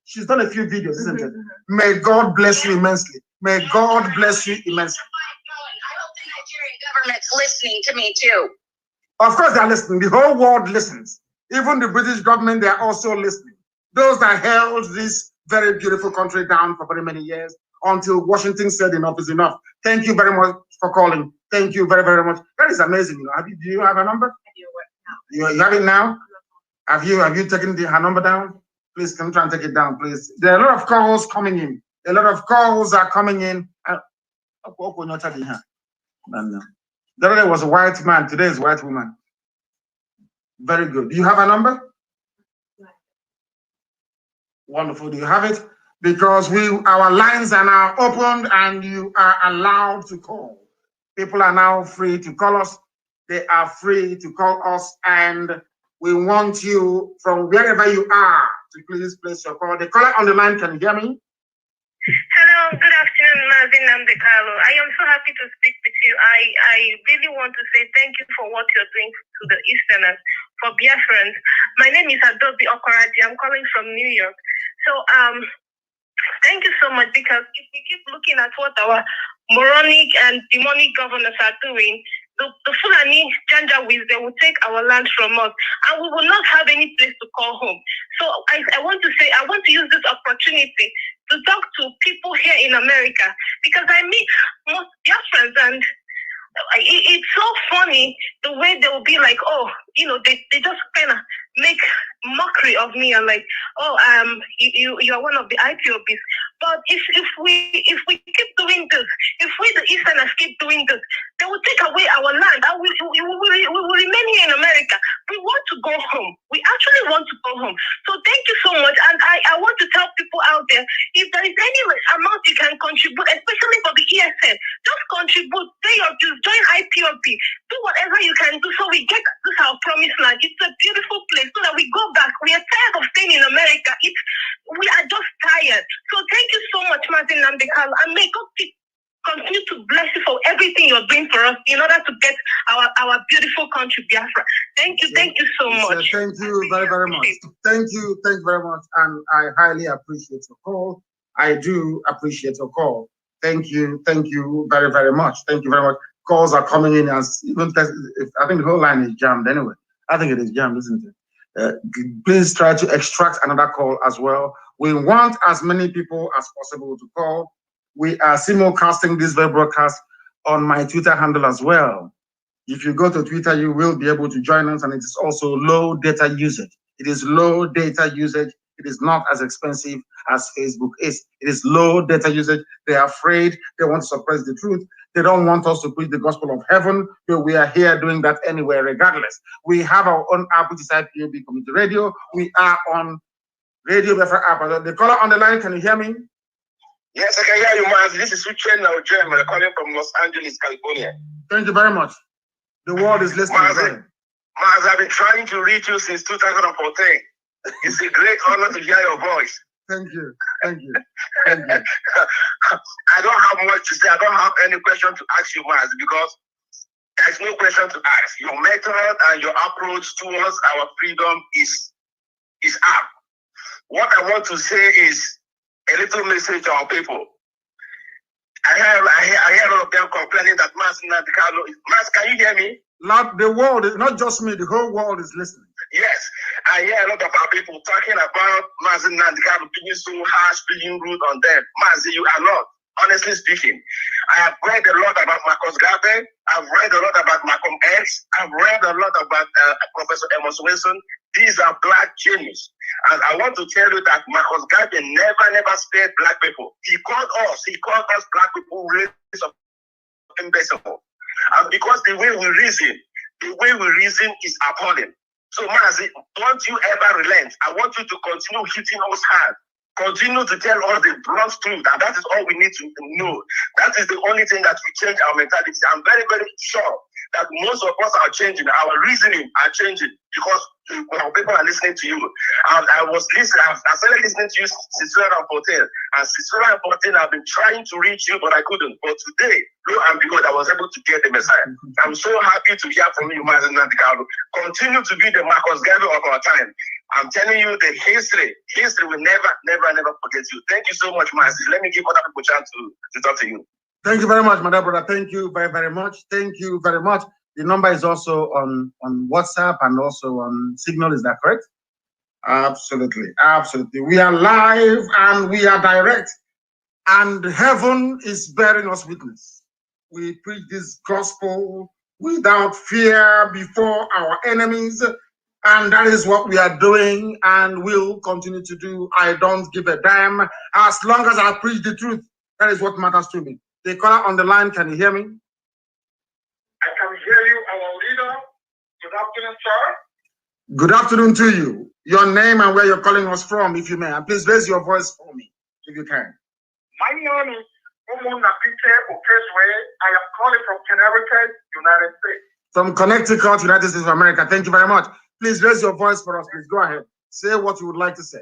she's done a few videos, isn't it? May God bless you immensely. May God bless you immensely. I hope the Nigerian government's listening to me too. Of course they're listening. The whole world listens. Even the British government, they're also listening. Those that held this very beautiful country down for very many years until Washington said enough is enough. Thank you very much for calling. Thank you very, very much. That is amazing. You know, do you have a number? You have it now? Have you taken her number down? Please, can you try and take it down, please? There are a lot of calls coming in. A lot of calls are coming in. The other day was a white man, today is white woman. Very good. Do you have a number? Wonderful. Do you have it? Because our lines are now opened and you are allowed to call. People are now free to call us. They are free to call us, and we want you from wherever you are to please place your call. The caller on the line, can you hear me? Hello, good afternoon, Mazi Nnamdi Kanu. I am so happy to speak with you. I really want to say thank you for what you're doing to the Easterners, for Biafrans. My name is Adobe Okoraji. I'm calling from New York. So thank you so much, because if we keep looking at what our moronic and demonic governors are doing, the Fulani Janjaweeds, they will take our land from us, and we will not have any place to call home. So I want to use this opportunity to talk to people here in America, because I meet most Biafrans, and it's so funny the way they will be like, oh, they just kind of make mockery of me and like, oh, you are one of the Ipobs. But if we keep doing this, if we the Easterners keep doing this, they will take away our land, and we will remain here in America. We want to go home. We actually want to go home. So thank you so much. And I want to tell people out there, if there is any amount you can contribute, especially for the ESN, just contribute, pay your dues, join Ipob, do whatever you can do so we get this our promised land. It's a beautiful place, so that we go back. We are tired of staying in America. We are just tired. So thank you so much, Mazi Nnamdi Kanu, and may God continue to bless you for everything you're doing for us in order to get our beautiful country, Biafra. Thank you so much. Thank you very much. Thank you very much, and I highly appreciate your call. I do appreciate your call. Thank you very much. Thank you very much. Calls are coming in, as even I think the whole line is jammed anyway. I think it is jammed, isn't it? Please try to extract another call as well. We want as many people as possible to call. We are simulcasting this very broadcast on my Twitter handle as well. If you go to Twitter, you will be able to join us, and it is also low data usage. It is low data usage. It is not as expensive as Facebook is. It is low data usage. They are afraid. They want to suppress the truth. They don't want us to preach the gospel of heaven, but we are here doing that anyway, regardless. We have our own app, which is Ipob Community Radio. We are on Radio Biafra app. The caller on the line, can you hear me? Yes, I can hear you, Mazi. This is Uche Naojem, calling from Los Angeles, California. Thank you very much. The world is listening. Mazi, I've been trying to reach you since 2014. It's a great honor to hear your voice. Thank you. I don't have much to say. I don't have any question to ask you, Mazi, because there's no question to ask. Your method and your approach towards our freedom is up. What I want to say is a little message to our people. I hear a lot of them complaining that Mazi Nnamdi Kanu is. Mazi, can you hear me? The world is not just me, the whole world is listening. Yes, I hear a lot of our people talking about Mazi Nnamdi Kanu being so harsh, being rude on them. Mazi, you are not. Honestly speaking, I have read a lot about Marcus Garvey. I've read a lot about Malcolm X. I've read a lot about Professor Amos Wilson. These are black geniuses. And I want to tell you that Marcus Garvey never spared black people. He called us black people race of imbecile. And because the way we reason is appalling. So Mazi, don't you ever relent. I want you to continue hitting us hard. Continue to tell us the blunt truth, and that is all we need to know. That is the only thing that will change our mentality. I'm very, very sure that most of us are changing. Our reasoning are changing because our people are listening to you. And I started listening to you since 2014. And since 2014, I've been trying to reach you, but I couldn't. But today, lo and behold, I was able to get the Messiah. I'm so happy to hear from you, Mazi Nnamdi Kanu. Continue to be the Marcus Garvey of our time. I'm telling you, the history will never forget you. Thank you so much, Mazi. Let me give other people a chance to talk to you. Thank you very much, my dear brother. Thank you very, very much. Thank you very much. The number is also on WhatsApp and also on Signal. Is that correct? Absolutely. We are live and we are direct, and heaven is bearing us witness. We preach this gospel without fear before our enemies, And that is what we are doing and will continue to do. I don't give a damn. As long as I preach the truth, that is what matters to me. The caller on the line, can you hear me? I can hear you, our leader. Good afternoon, sir. Good afternoon to you. Your name and where you're calling us from, if you may. And please raise your voice for me, if you can. My name is Nakite Okeswe. I am calling from Connecticut, United States. From Connecticut, United States of America. Thank you very much. Please raise your voice for us. Please go ahead. Say what you would like to say.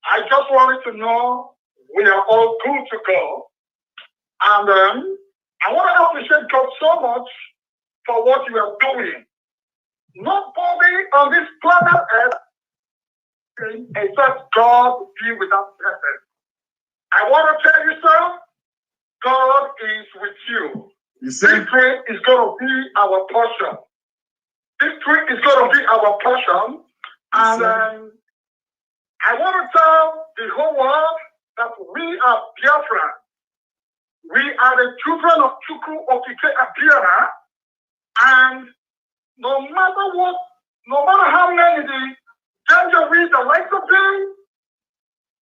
I just wanted to know we are all good to go. And I want to appreciate God so much for what you are doing. Nobody on this planet Earth except God be without presence. I want to tell you, sir, God is with you. Victory is going to be our portion. Victory is going to be our portion. And I want to tell the whole world that we are Biafra. We are the children of Chukwu Okike Abiara. And no matter what, no matter how many danger we the likes of them,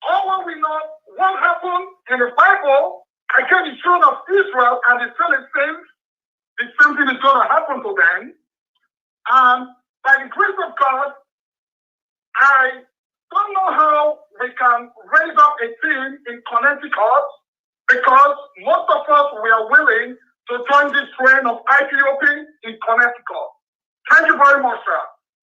all what we know, what happened in the Bible against the children of Israel and the Philistines, the same thing is going to happen to them. And by the grace of God, I don't know how we can raise up a team in Connecticut because most of us, we are willing to join this train of IPOP in Connecticut. Thank you very much, sir.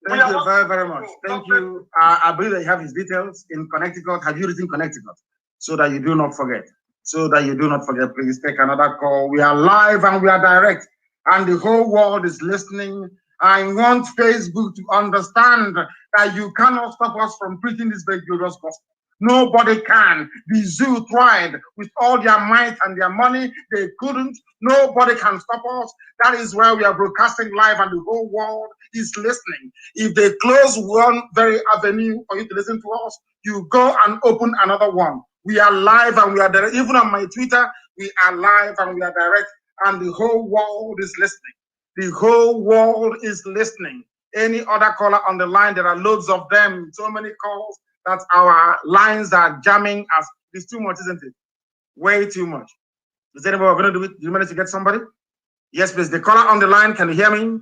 Thank you very, very much. Thank you. I believe that you have his details in Connecticut. Have you written Connecticut? So that you do not forget. So that you do not forget, please take another call. We are live and we are direct. And the whole world is listening. I want Facebook to understand that you cannot stop us from preaching this very glorious gospel. Nobody can. The zoo tried with all their might and their money. They couldn't. Nobody can stop us. That is why we are broadcasting live and the whole world is listening. If they close one very avenue for you to listen to us, you go and open another one. We are live and we are direct. Even on my Twitter, we are live and we are direct. And the whole world is listening. The whole world is listening. Any other caller on the line, there are loads of them. So many calls that our lines are jamming. As it's too much, isn't it? Way too much. Is anybody going to do it? Do you manage to get somebody? Yes, please. The caller on the line, can you hear me?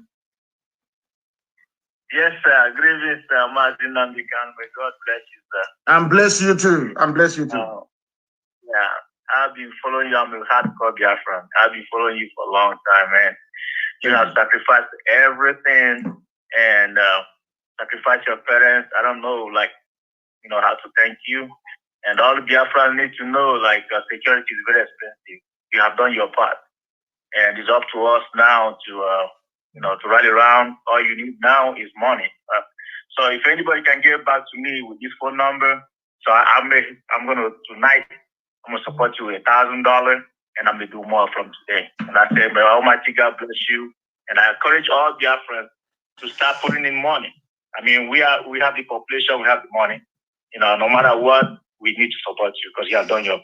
Yes, sir. Good evening, sir. Mazi Nnamdi Kanu. May God bless you, sir. And bless you too. And bless you too. Yeah, I've been following you. I'm a hardcore Biafran. I've been following you for a long time, man. You have sacrificed everything and sacrificed your parents. I don't know, how to thank you. And all the Biafran need to know, security is very expensive. You have done your part. And it's up to us now to rally around. All you need now is money. So if anybody can get back to me with this phone number, so I'm gonna tonight. I'm gonna support you with $1,000, and I'm gonna do more from today. And I say, may Almighty God bless you. And I encourage all Biafrans to start putting in money. I mean, we have the population, we have the money. No matter what, we need to support you because you have done your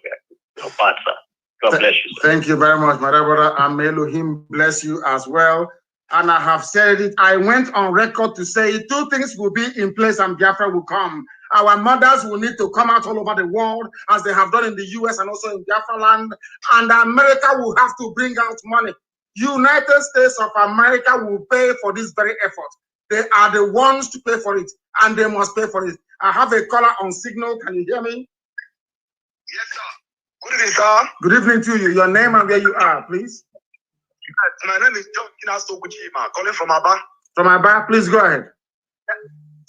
part, sir. God bless you, sir. Thank you very much, my brother. And may Elohim bless you as well. And I have said it. I went on record to say 2 things will be in place and Biafra will come. Our mothers will need to come out all over the world as they have done in the US and also in Biafra land. And America will have to bring out money. United States of America will pay for this very effort. They are the ones to pay for it, and they must pay for it. I have a caller on signal. Can you hear me? Yes, sir. Good evening, sir. Good evening to you. Your name and where you are, please. My name is John Kinastokuchima, calling from Aba. From Aba, please go ahead.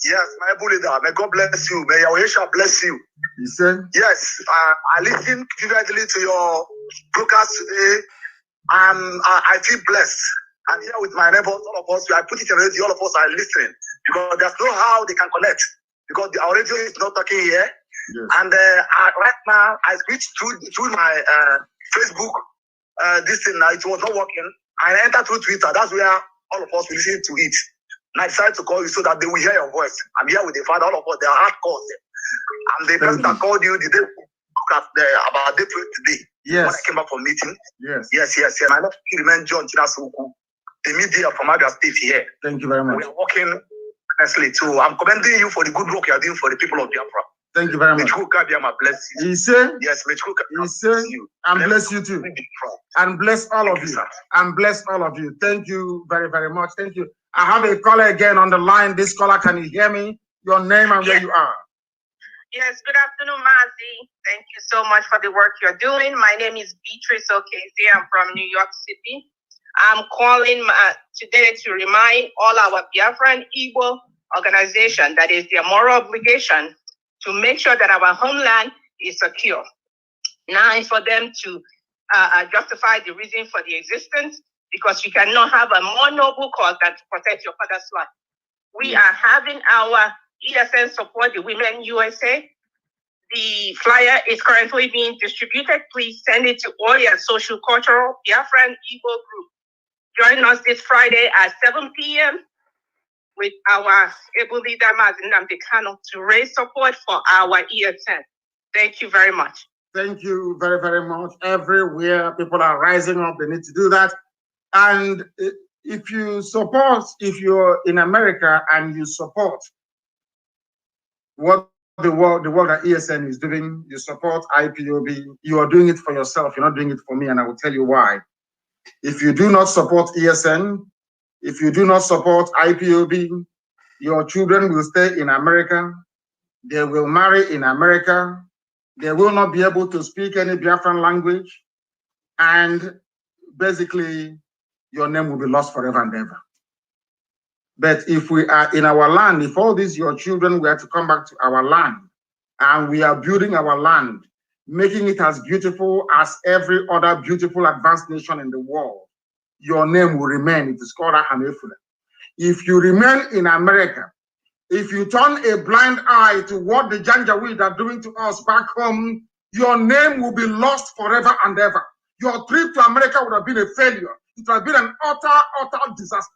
Yes, my bully, may God bless you. May Yahweh bless you. You said? Yes, I listened vividly to your broadcast today, and I feel blessed. I'm here with my neighbors, all of us. I put it in radio, all of us are listening because there's no how they can connect because our radio is not talking here. Yes. And right now, I switched through my Facebook. This thing now, it was not working. I entered through Twitter. That's where all of us will listen to it. And I decided to call you so that they will hear your voice. I'm here with the father, all of us. They are hardcore. And the person that called you, did they look at about the today? Yes. When I came back from meeting. Yes. Yes. And I know you remain John Chinasuku, the media from Abia State here. Thank you very much. We are working honestly, too. I'm commending you for the good work you are doing for the people of Biafra. Thank you very much. Bless you. He said, yes, he said, and bless you too. And bless all of you. And bless all of you. Thank you very, very much. Thank you. I have a caller again on the line. This caller, can you hear me? Your name and where you are. Yes, good afternoon, Mazi. Thank you so much for the work you're doing. My name is Beatrice Okeze. I'm from New York City. I'm calling today to remind all our Biafran Igbo organization that is their moral obligation to make sure that our homeland is secure. Now it's for them to justify the reason for the existence, because you cannot have a more noble cause than to protect your father's land. We are having our ESN support the Women USA. The flyer is currently being distributed. Please send it to all your social, cultural, Biafran Igbo group. Join us this Friday at 7 p.m. with our able leader, Mazi Nnamdi Kanu, to raise support for our ESN. Thank you very much. Thank you very, very much. Everywhere people are rising up, they need to do that. And if you support, if you're in America and you support what the work that ESN is doing, you support IPOB, you are doing it for yourself, you're not doing it for me, and I will tell you why. If you do not support ESN, if you do not support IPOB, your children will stay in America, they will marry in America, they will not be able to speak any Biafran language, and basically your name will be lost forever and ever. But if we are in our land, if all these your children were to come back to our land, and we are building our land, making it as beautiful as every other beautiful advanced nation in the world, your name will remain. It is called Ahamefula. If you remain in America, if you turn a blind eye to what the Janjaweed are doing to us back home, your name will be lost forever and ever. Your trip to America would have been a failure. It would have been an utter disaster.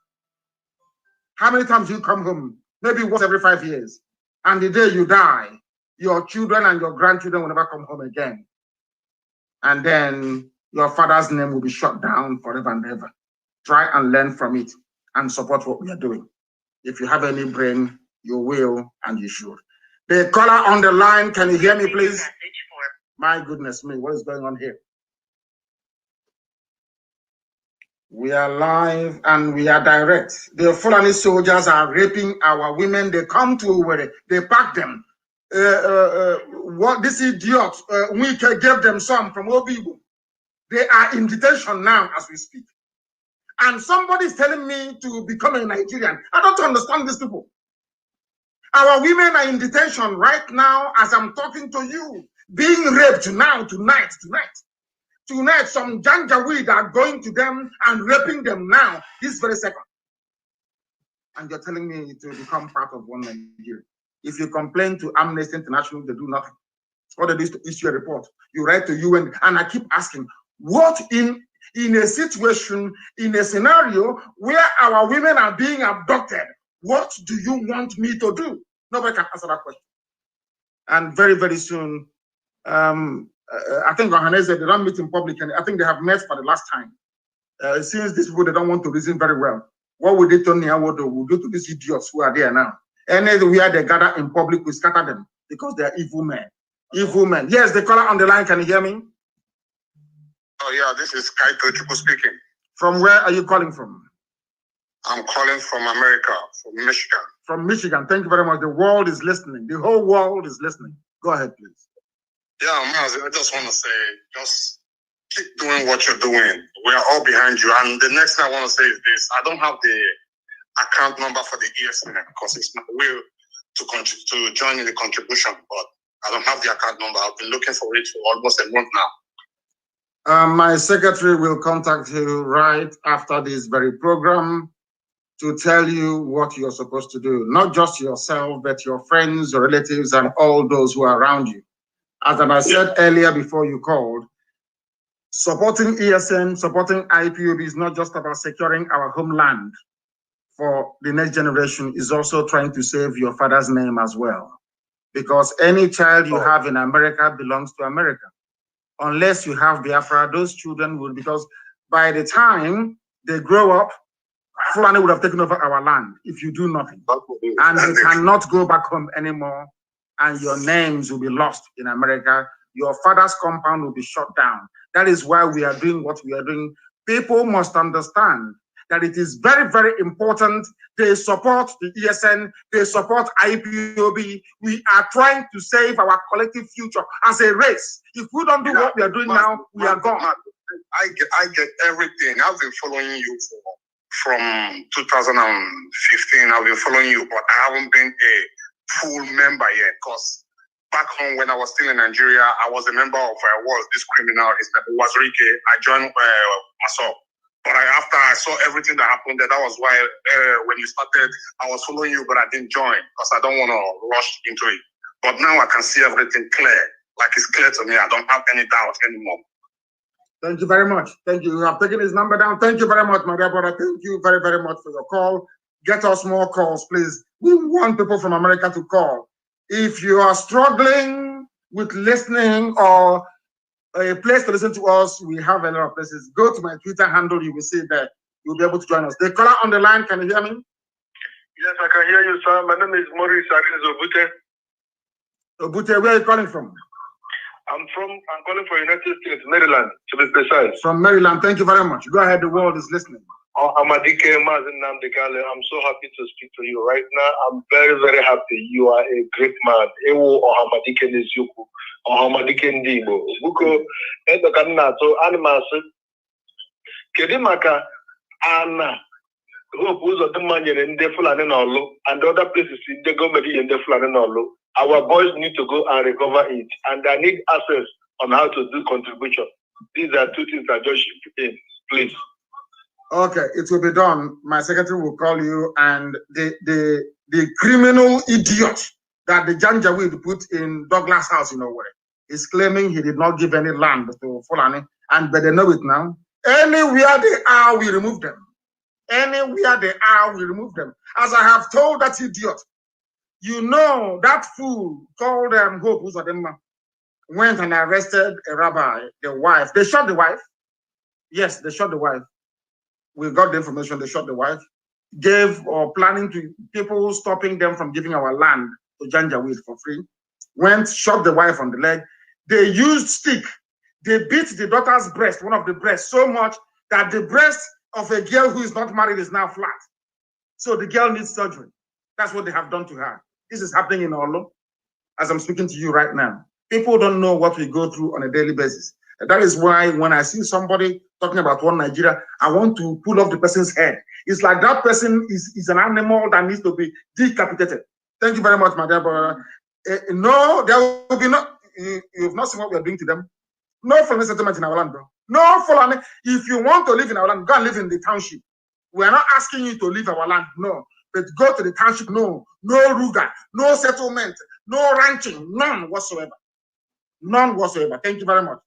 How many times you come home? Maybe once every 5 years. And the day you die, your children and your grandchildren will never come home again. And then your father's name will be shut down forever and ever. Try and learn from it and support what we are doing. If you have any brain, you will and you should. The caller on the line, can you hear me, please? My goodness me, what is going on here? We are live and we are direct. The Fulani soldiers are raping our women. They come to where they pack them. What this idiot, we gave them some from Obibu. They are in detention now as we speak. And somebody is telling me to become a Nigerian. I don't understand these people. Our women are in detention right now as I'm talking to you, being raped now, tonight. Tonight, some Janjaweed are going to them and raping them now, this very second. And you're telling me to become part of one Nigeria. If you complain to Amnesty International, they do nothing. All they do is to issue a report. You write to UN, and I keep asking, what in a situation, in a scenario where our women are being abducted, what do you want me to do? Nobody can answer that question. And very, very soon, I think Ohaneze, they don't meet in public, and I think they have met for the last time. Since these people, they don't want to reason very well. What would they turn will do to these idiots who are there now? Anywhere they gather in public, we scatter them because they are evil men. Evil men. Yes, the caller on the line, can you hear me? Oh, yeah, this is Kaito Chuku speaking. From where are you calling from? I'm calling from America, from Michigan. From Michigan. Thank you very much. The world is listening. The whole world is listening. Go ahead, please. Yeah, Mazi, I just want to say, just keep doing what you're doing. We are all behind you. And the next thing I want to say is this. I don't have the account number for the ESN because it's my will to join in the contribution, but I don't have the account number. I've been looking for it for almost a month now. My secretary will contact you right after this very program to tell you what you're supposed to do. Not just yourself, but your friends, your relatives, and all those who are around you. As I said earlier before you called, supporting ESN, supporting IPOB is not just about securing our homeland for the next generation, is also trying to save your father's name as well. Because any child you have in America belongs to America. Unless you have Biafra, those children will, because by the time they grow up, Fulani would have taken over our land if you do nothing. And you cannot go back home anymore, and your names will be lost in America. Your father's compound will be shut down. That is why we are doing what we are doing. People must understand that it is very, very important. They support the ESN, they support IPOB. We are trying to save our collective future as a race. If we don't do what we are doing now, we are gone. I get everything. I've been following you from 2015. I've been following you, but I haven't been a full member yet. Because back home when I was still in Nigeria, I was a member of this criminal. It was Rike. I joined myself. But after I saw everything that happened there, that was why when you started, I was following you, but I didn't join because I don't want to rush into it. But now I can see everything clear. Like it's clear to me. I don't have any doubt anymore. Thank you very much. Thank you. You have taken his number down. Thank you very much, my dear brother. Thank you very, very much for your call. Get us more calls, please. We want people from America to call. If you are struggling with listening or a place to listen to us, we have a lot of places. Go to my Twitter handle, you will see that you'll be able to join us. The caller on the line, can you hear me? Yes, I can hear you, sir. My name is Maurice Obute. Obute, where are you calling from? I'm calling from United States, Maryland, to be precise. From Maryland, thank you very much. Go ahead, the world is listening. Mazi Nnamdi Kanu, I'm so happy to speak to you right now. I'm very, very happy. You are a great man. Ewo Ohamadike Nezuku, Ohamadike Ndibo. Buko, Edo Kanato, Animasu, Kedimaka, Anna, Hope was the man in the Fulani Nolo, and other places in the government in the Fulani Nolo. Our boys need to go and recover it, and they need access on how to do contribution. These are two things that just in, please. Okay, it will be done. My secretary will call you, and the criminal idiot that the Janjaweed put in Douglas House in Owerri is claiming he did not give any land to Fulani, and but they know it now. Anywhere they are, we remove them. Anywhere they are, we remove them. As I have told that idiot, you know that fool called Hope Uzodimma went and arrested a rabbi, the wife. They shot the wife. Yes, they shot the wife. We got the information, they shot the wife. Gave or planning to people stopping them from giving our land to Janjaweed for free. Went, shot the wife on the leg. They used stick. They beat the daughter's breast, one of the breasts, so much that the breast of a girl who is not married is now flat. So the girl needs surgery. That's what they have done to her. This is happening in Olo as I'm speaking to you right now. People don't know what we go through on a daily basis. That is why when I see somebody talking about one Nigeria, I want to pull off the person's head. It's like that person is an animal that needs to be decapitated. Thank you very much, my dear brother. No, there will be no, you've not seen what we are doing to them. No Fulani settlement in our land, bro. No Fulani. If you want to live in our land, go and live in the township. We are not asking you to leave our land, no. But go to the township, no. No Ruga, no settlement, no ranching, none whatsoever. None whatsoever. Thank you very much.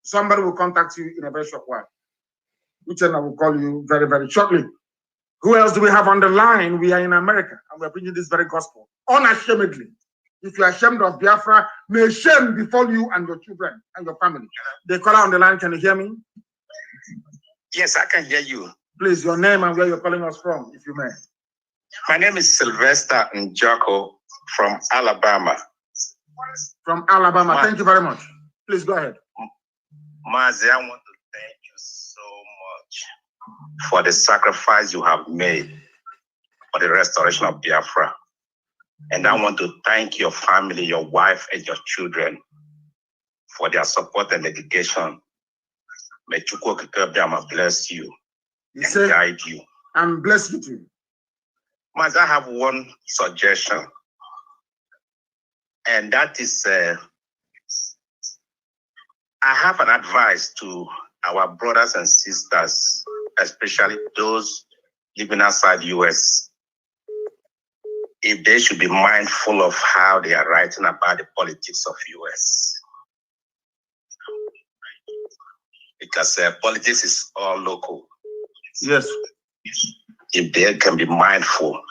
Somebody will contact you in a very short while. Which I will call you very, very shortly. Who else do we have on the line? We are in America, and we're preaching this very gospel unashamedly. If you are ashamed of Biafra, may shame befall you and your children and your family. The caller on the line, can you hear me? Yes, I can hear you. Please, your name and where you're calling us from, if you may. My name is Sylvester Njoko from Alabama. From Alabama. Thank you very much. Please go ahead. Mazi, I want to thank you so much for the sacrifice you have made for the restoration of Biafra. And I want to thank your family, your wife, and your children for their support and dedication. May Chukwu bless you and guide you. And bless you too. Mazi, I have one suggestion. And that is, I have an advice to our brothers and sisters, especially those living outside the US, if they should be mindful of how they are writing about the politics of US. Because politics is all local. Yes. If they can be mindful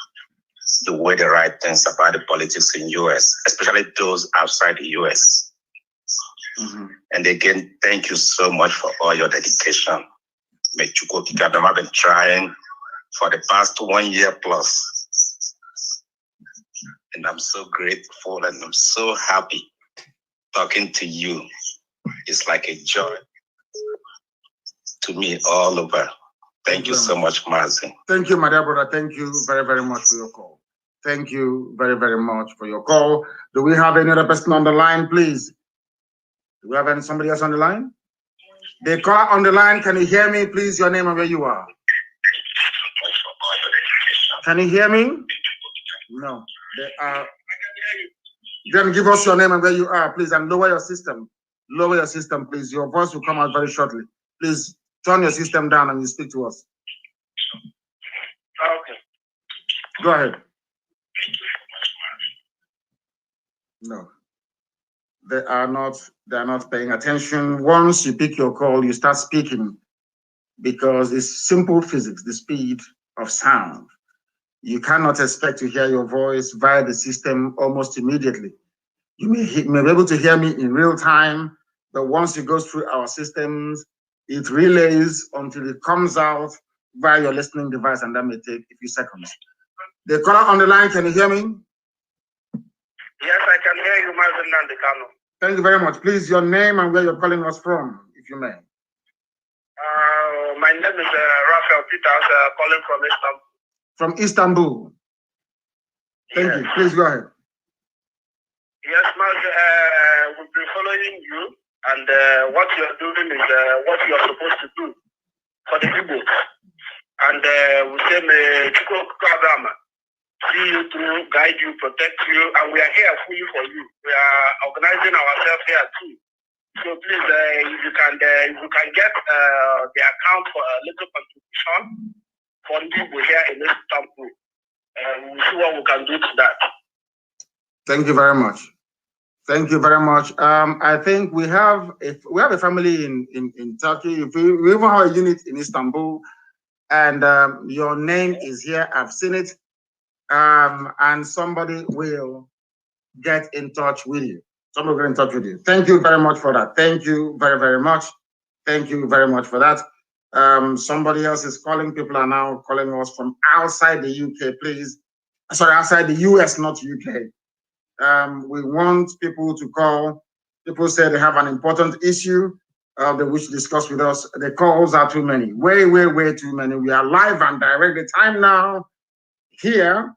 the way they write things about the politics in US, especially those outside the US. And again, thank you so much for all your dedication. I've been trying for the past 1 year plus. And I'm so grateful and I'm so happy talking to you. It's like a joy to me all over. Thank you so much, Mazi. Thank you, my dear brother. Thank you very, very much for your call. Thank you very, very much for your call. Do we have any other person on the line, please? Do we have somebody else on the line? The caller on the line, can you hear me, please? Your name and where you are. Can you hear me? No. Then give us your name and where you are, please, and lower your system. Lower your system, please. Your voice will come out very shortly. Please turn your system down and you speak to us. Okay. Go ahead. No. They are not paying attention. Once you pick your call, you start speaking because it's simple physics, the speed of sound. You cannot expect to hear your voice via the system almost immediately. You may be able to hear me in real time, but once it goes through our systems, it relays until it comes out via your listening device, and that may take a few seconds. The caller on the line, can you hear me? Yes, I can hear you, Mazi Nnamdi Kanu. Thank you very much. Please, your name and where you're calling us from, if you may. My name is Raphael Peters, calling from Istanbul. From Istanbul. Thank you. Please go ahead. Yes, Mazi, we've been following you, and what you're doing is what you're supposed to do for the people. And we say, see you through, guide you, protect you, and we are here fully for you. We are organizing ourselves here too. So please, if you can get the account for a little contribution for people here in Istanbul, we'll see what we can do to that. Thank you very much. Thank you very much. I think we have a family in Turkey. We even have a unit in Istanbul, and your name is here. I've seen it. And somebody will get in touch with you. Somebody will get in touch with you. Thank you very much for that. Thank you very, very much. Thank you very much for that. Somebody else is calling. People are now calling us from outside the UK, please. Sorry, outside the US, not UK. We want people to call. People say they have an important issue they wish to discuss with us. The calls are too many. Way, way, way too many. We are live and direct. The time now here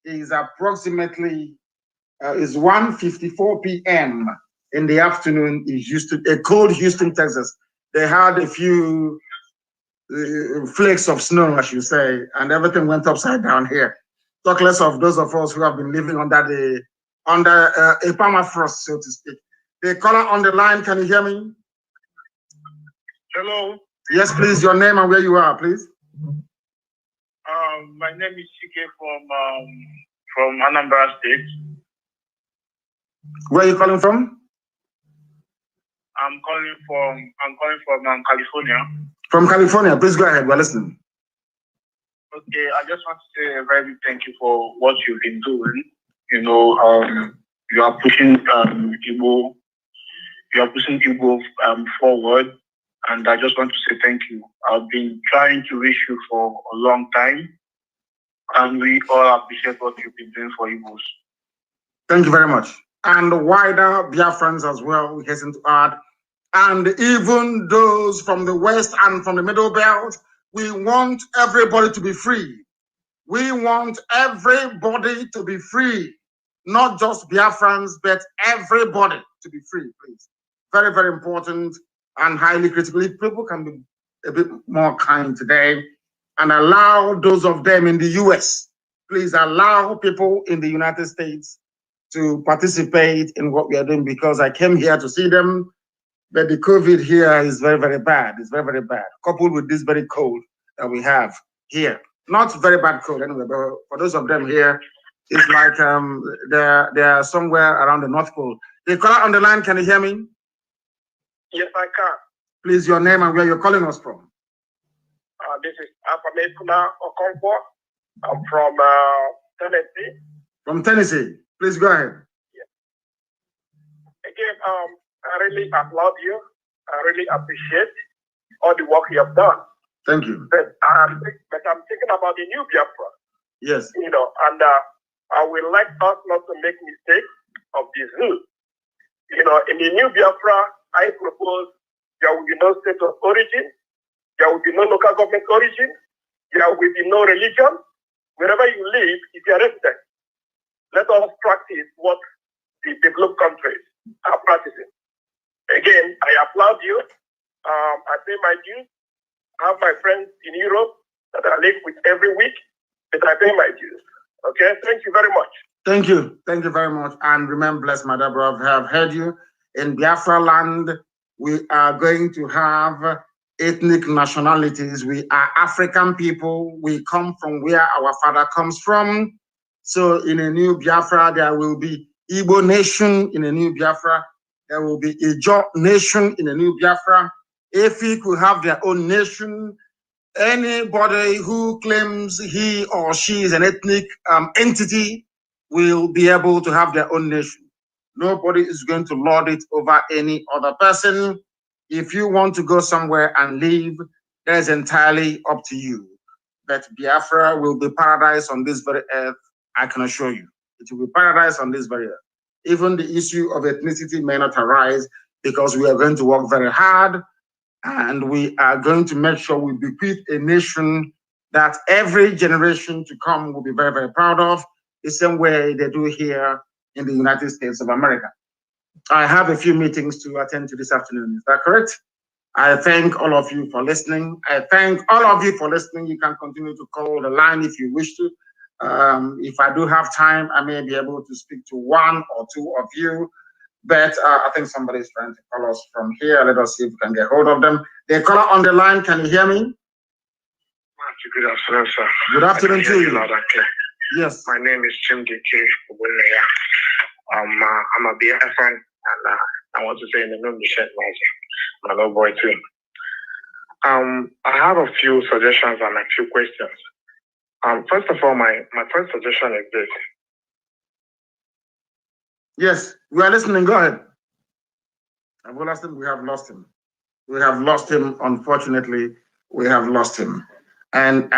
is approximately is 1:54 p.m. in the afternoon in Houston, a cold Houston, Texas. They had a few flakes of snow, I should say, and everything went upside down here. Talk less of those of us who have been living under a permafrost, so to speak. The caller on the line, can you hear me? Hello. Yes, please. Your name and where you are, please. My name is CK from Anambra State. Where are you calling from? I'm calling from California. From California, please go ahead. We're listening. Okay, I just want to say a very big thank you for what you've been doing. You know, you are pushing Igbo, forward, and I just want to say thank you. I've been trying to reach you for a long time, and we all appreciate what you've been doing for Igbos. Thank you very much. And the wider Biafrans as well, we hasten to add, and even those from the West and from the Middle Belt, we want everybody to be free. We want everybody to be free, not just Biafrans, but everybody to be free, please. Very, very important and highly critical. If people can be a bit more kind today and allow those of them in the US, please allow people in the United States to participate in what we are doing, because I came here to see them, but the COVID here is very, very bad. It's very, very bad, coupled with this very cold that we have here. Not very bad cold anyway, but for those of them here, it's like they're somewhere around the North Pole. The caller on the line, can you hear me? Yes, I can. Please, your name and where you're calling us from. This is Afamekuna Okonkwo. I'm from Tennessee. From Tennessee. Please go ahead. Yeah. Again, I really applaud you. I really appreciate all the work you have done. Thank you. But I'm thinking about the new Biafra. Yes. And I would like us not to make mistakes of this rule. In the new Biafra, I propose there will be no state of origin, there will be no local government origin, there will be no religion. Wherever you live, if you are resident, let us practice what the developed countries are practicing. Again, I applaud you. I pay my dues. I have my friends in Europe that I live with every week, but I pay my dues. Okay, thank you very much. Thank you. Thank you very much. And remember, bless my dear brother, I have heard you. In Biafra land, we are going to have ethnic nationalities. We are African people. We come from where our father comes from. So in a new Biafra, there will be Igbo nation in a new Biafra. There will be Ijo nation in a new Biafra. Efi could have their own nation. Anybody who claims he or she is an ethnic entity will be able to have their own nation. Nobody is going to lord it over any other person. If you want to go somewhere and live, that is entirely up to you. But Biafra will be paradise on this very earth, I can assure you. It will be paradise on this very earth. Even the issue of ethnicity may not arise because we are going to work very hard and we are going to make sure we bequeath a nation that every generation to come will be very, very proud of, the same way they do here in the United States of America. I have a few meetings to attend to this afternoon. Is that correct? I thank all of you for listening. I thank all of you for listening. You can continue to call the line if you wish to. If I do have time, I may be able to speak to one or two of you. But I think somebody is trying to call us from here. Let us see if we can get hold of them. The caller on the line, can you hear me? Good afternoon, sir. Good afternoon to you. Loud and clear. Yes. My name is Jim D.K. I'm a Biafran, and I want to say in the name of Mazi, my little boy too. I have a few suggestions and a few questions. First of all, my first suggestion is this. Yes, we are listening. Go ahead. We have lost him. We have lost him. Unfortunately, we have lost him. And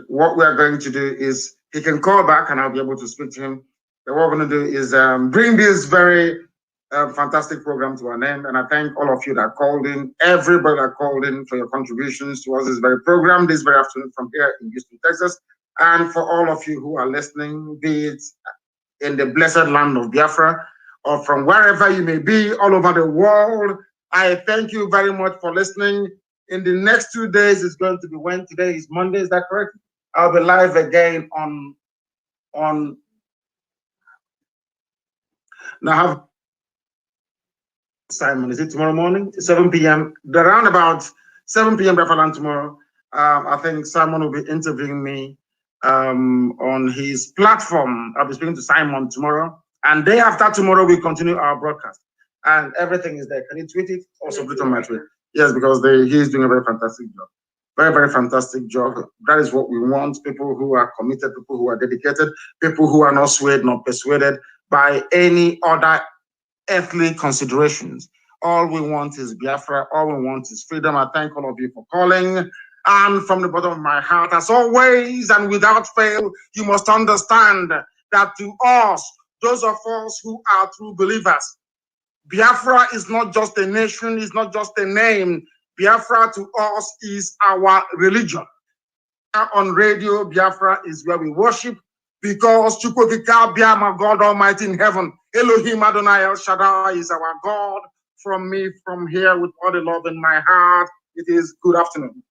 what we are going to do is he can call back, and I'll be able to speak to him. But what we're going to do is bring this very fantastic program to an end. And I thank all of you that called in, everybody that called in for your contributions towards this very program this very afternoon from here in Houston, Texas, and for all of you who are listening, be it in the blessed land of Biafra, or from wherever you may be all over the world. I thank you very much for listening. In the next 2 days, it's going to be when today is Monday, is that correct? I'll be live again on now. Simon, is it tomorrow morning? 7 p.m. Around about 7 p.m. Biafra tomorrow. I think Simon will be interviewing me on his platform. I'll be speaking to Simon tomorrow. And day after tomorrow, we continue our broadcast. And everything is there. Can you tweet it? Also put it on my tweet. Yes, because he's doing a very fantastic job. Very, very fantastic job. That is what we want. People who are committed, people who are dedicated, people who are not swayed, not persuaded by any other earthly considerations. All we want is Biafra. All we want is freedom. I thank all of you for calling. And from the bottom of my heart, as always and without fail, you must understand that to us, those of us who are true believers, Biafra is not just a nation, it's not just a name. Biafra to us is our religion. On radio, Biafra is where we worship, because Chukwukika Biama, God Almighty in heaven, Elohim Adonai El Shaddai is our God. From me, from here, with all the love in my heart, it is good afternoon.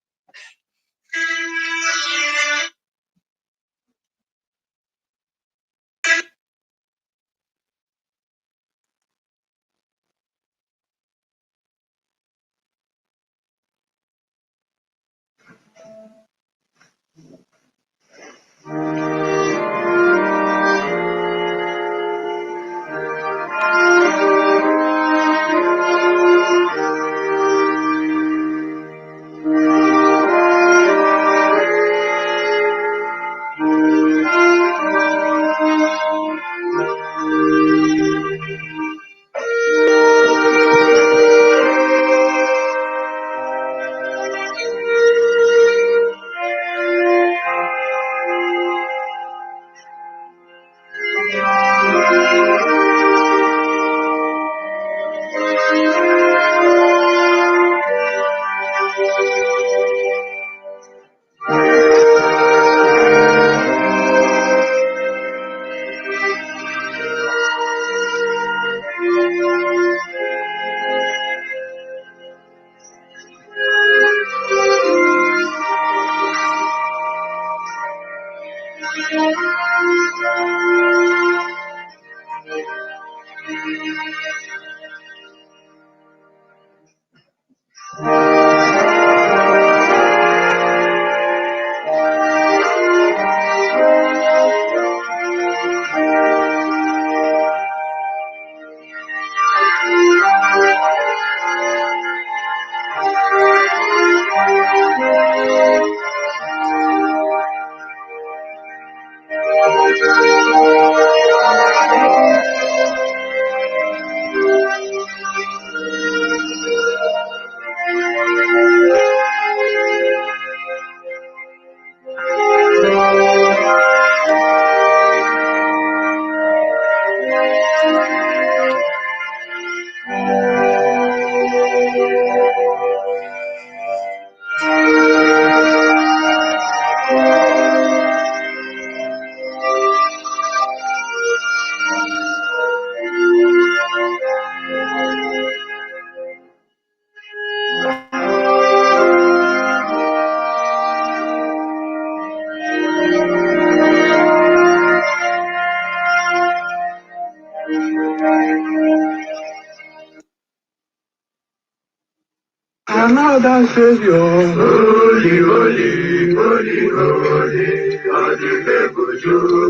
another Savior. Holy, holy, holy, holy,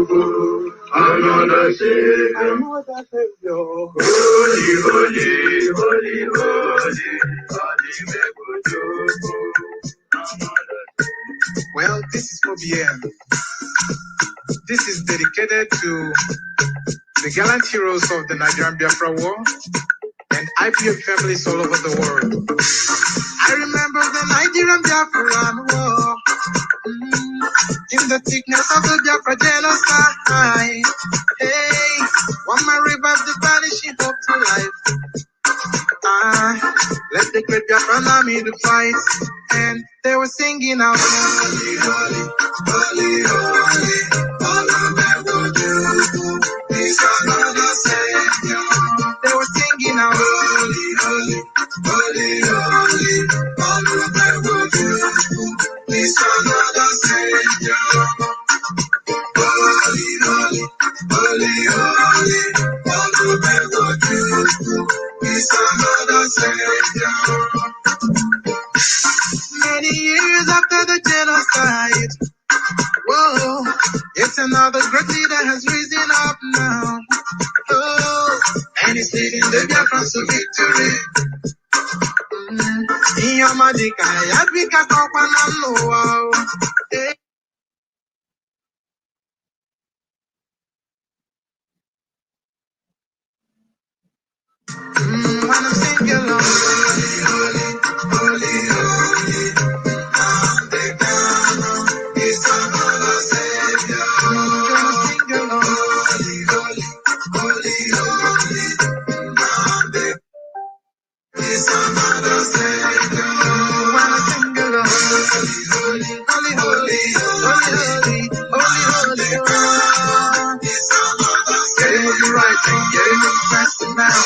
holy, another Savior. Another Savior. Holy, holy, holy, holy, Well, this is for BM. This is dedicated to the gallant heroes of the Nigerian Biafra War and IPOB families all over the world. I remember the Nigerian Biafra War, in the thickness of the Biafra genocide. Hey, one man revived the vanishing hope to life. Let the great Biafran army to fight, and they were singing out, holy, holy, holy, holy, he's another Savior. They were singing out, holy, holy, holy, holy, he's another Savior. Holy, holy, holy, holy, he's another Savior. Many years after the genocide, whoa, it's another great leader has risen up now. Oh, and he's leading the Biafrans to victory. In your magic, I had we got up and I know. Hey. When I'm singing along, holy, holy, holy, holy, Nnamdi Kanu is another Savior. When I'm singing along, holy, holy, holy, holy, Nnamdi is another Savior. When I sing along, holy, holy, holy, holy, holy, holy, holy, is another Savior. Getting with the right thing, getting with the best now.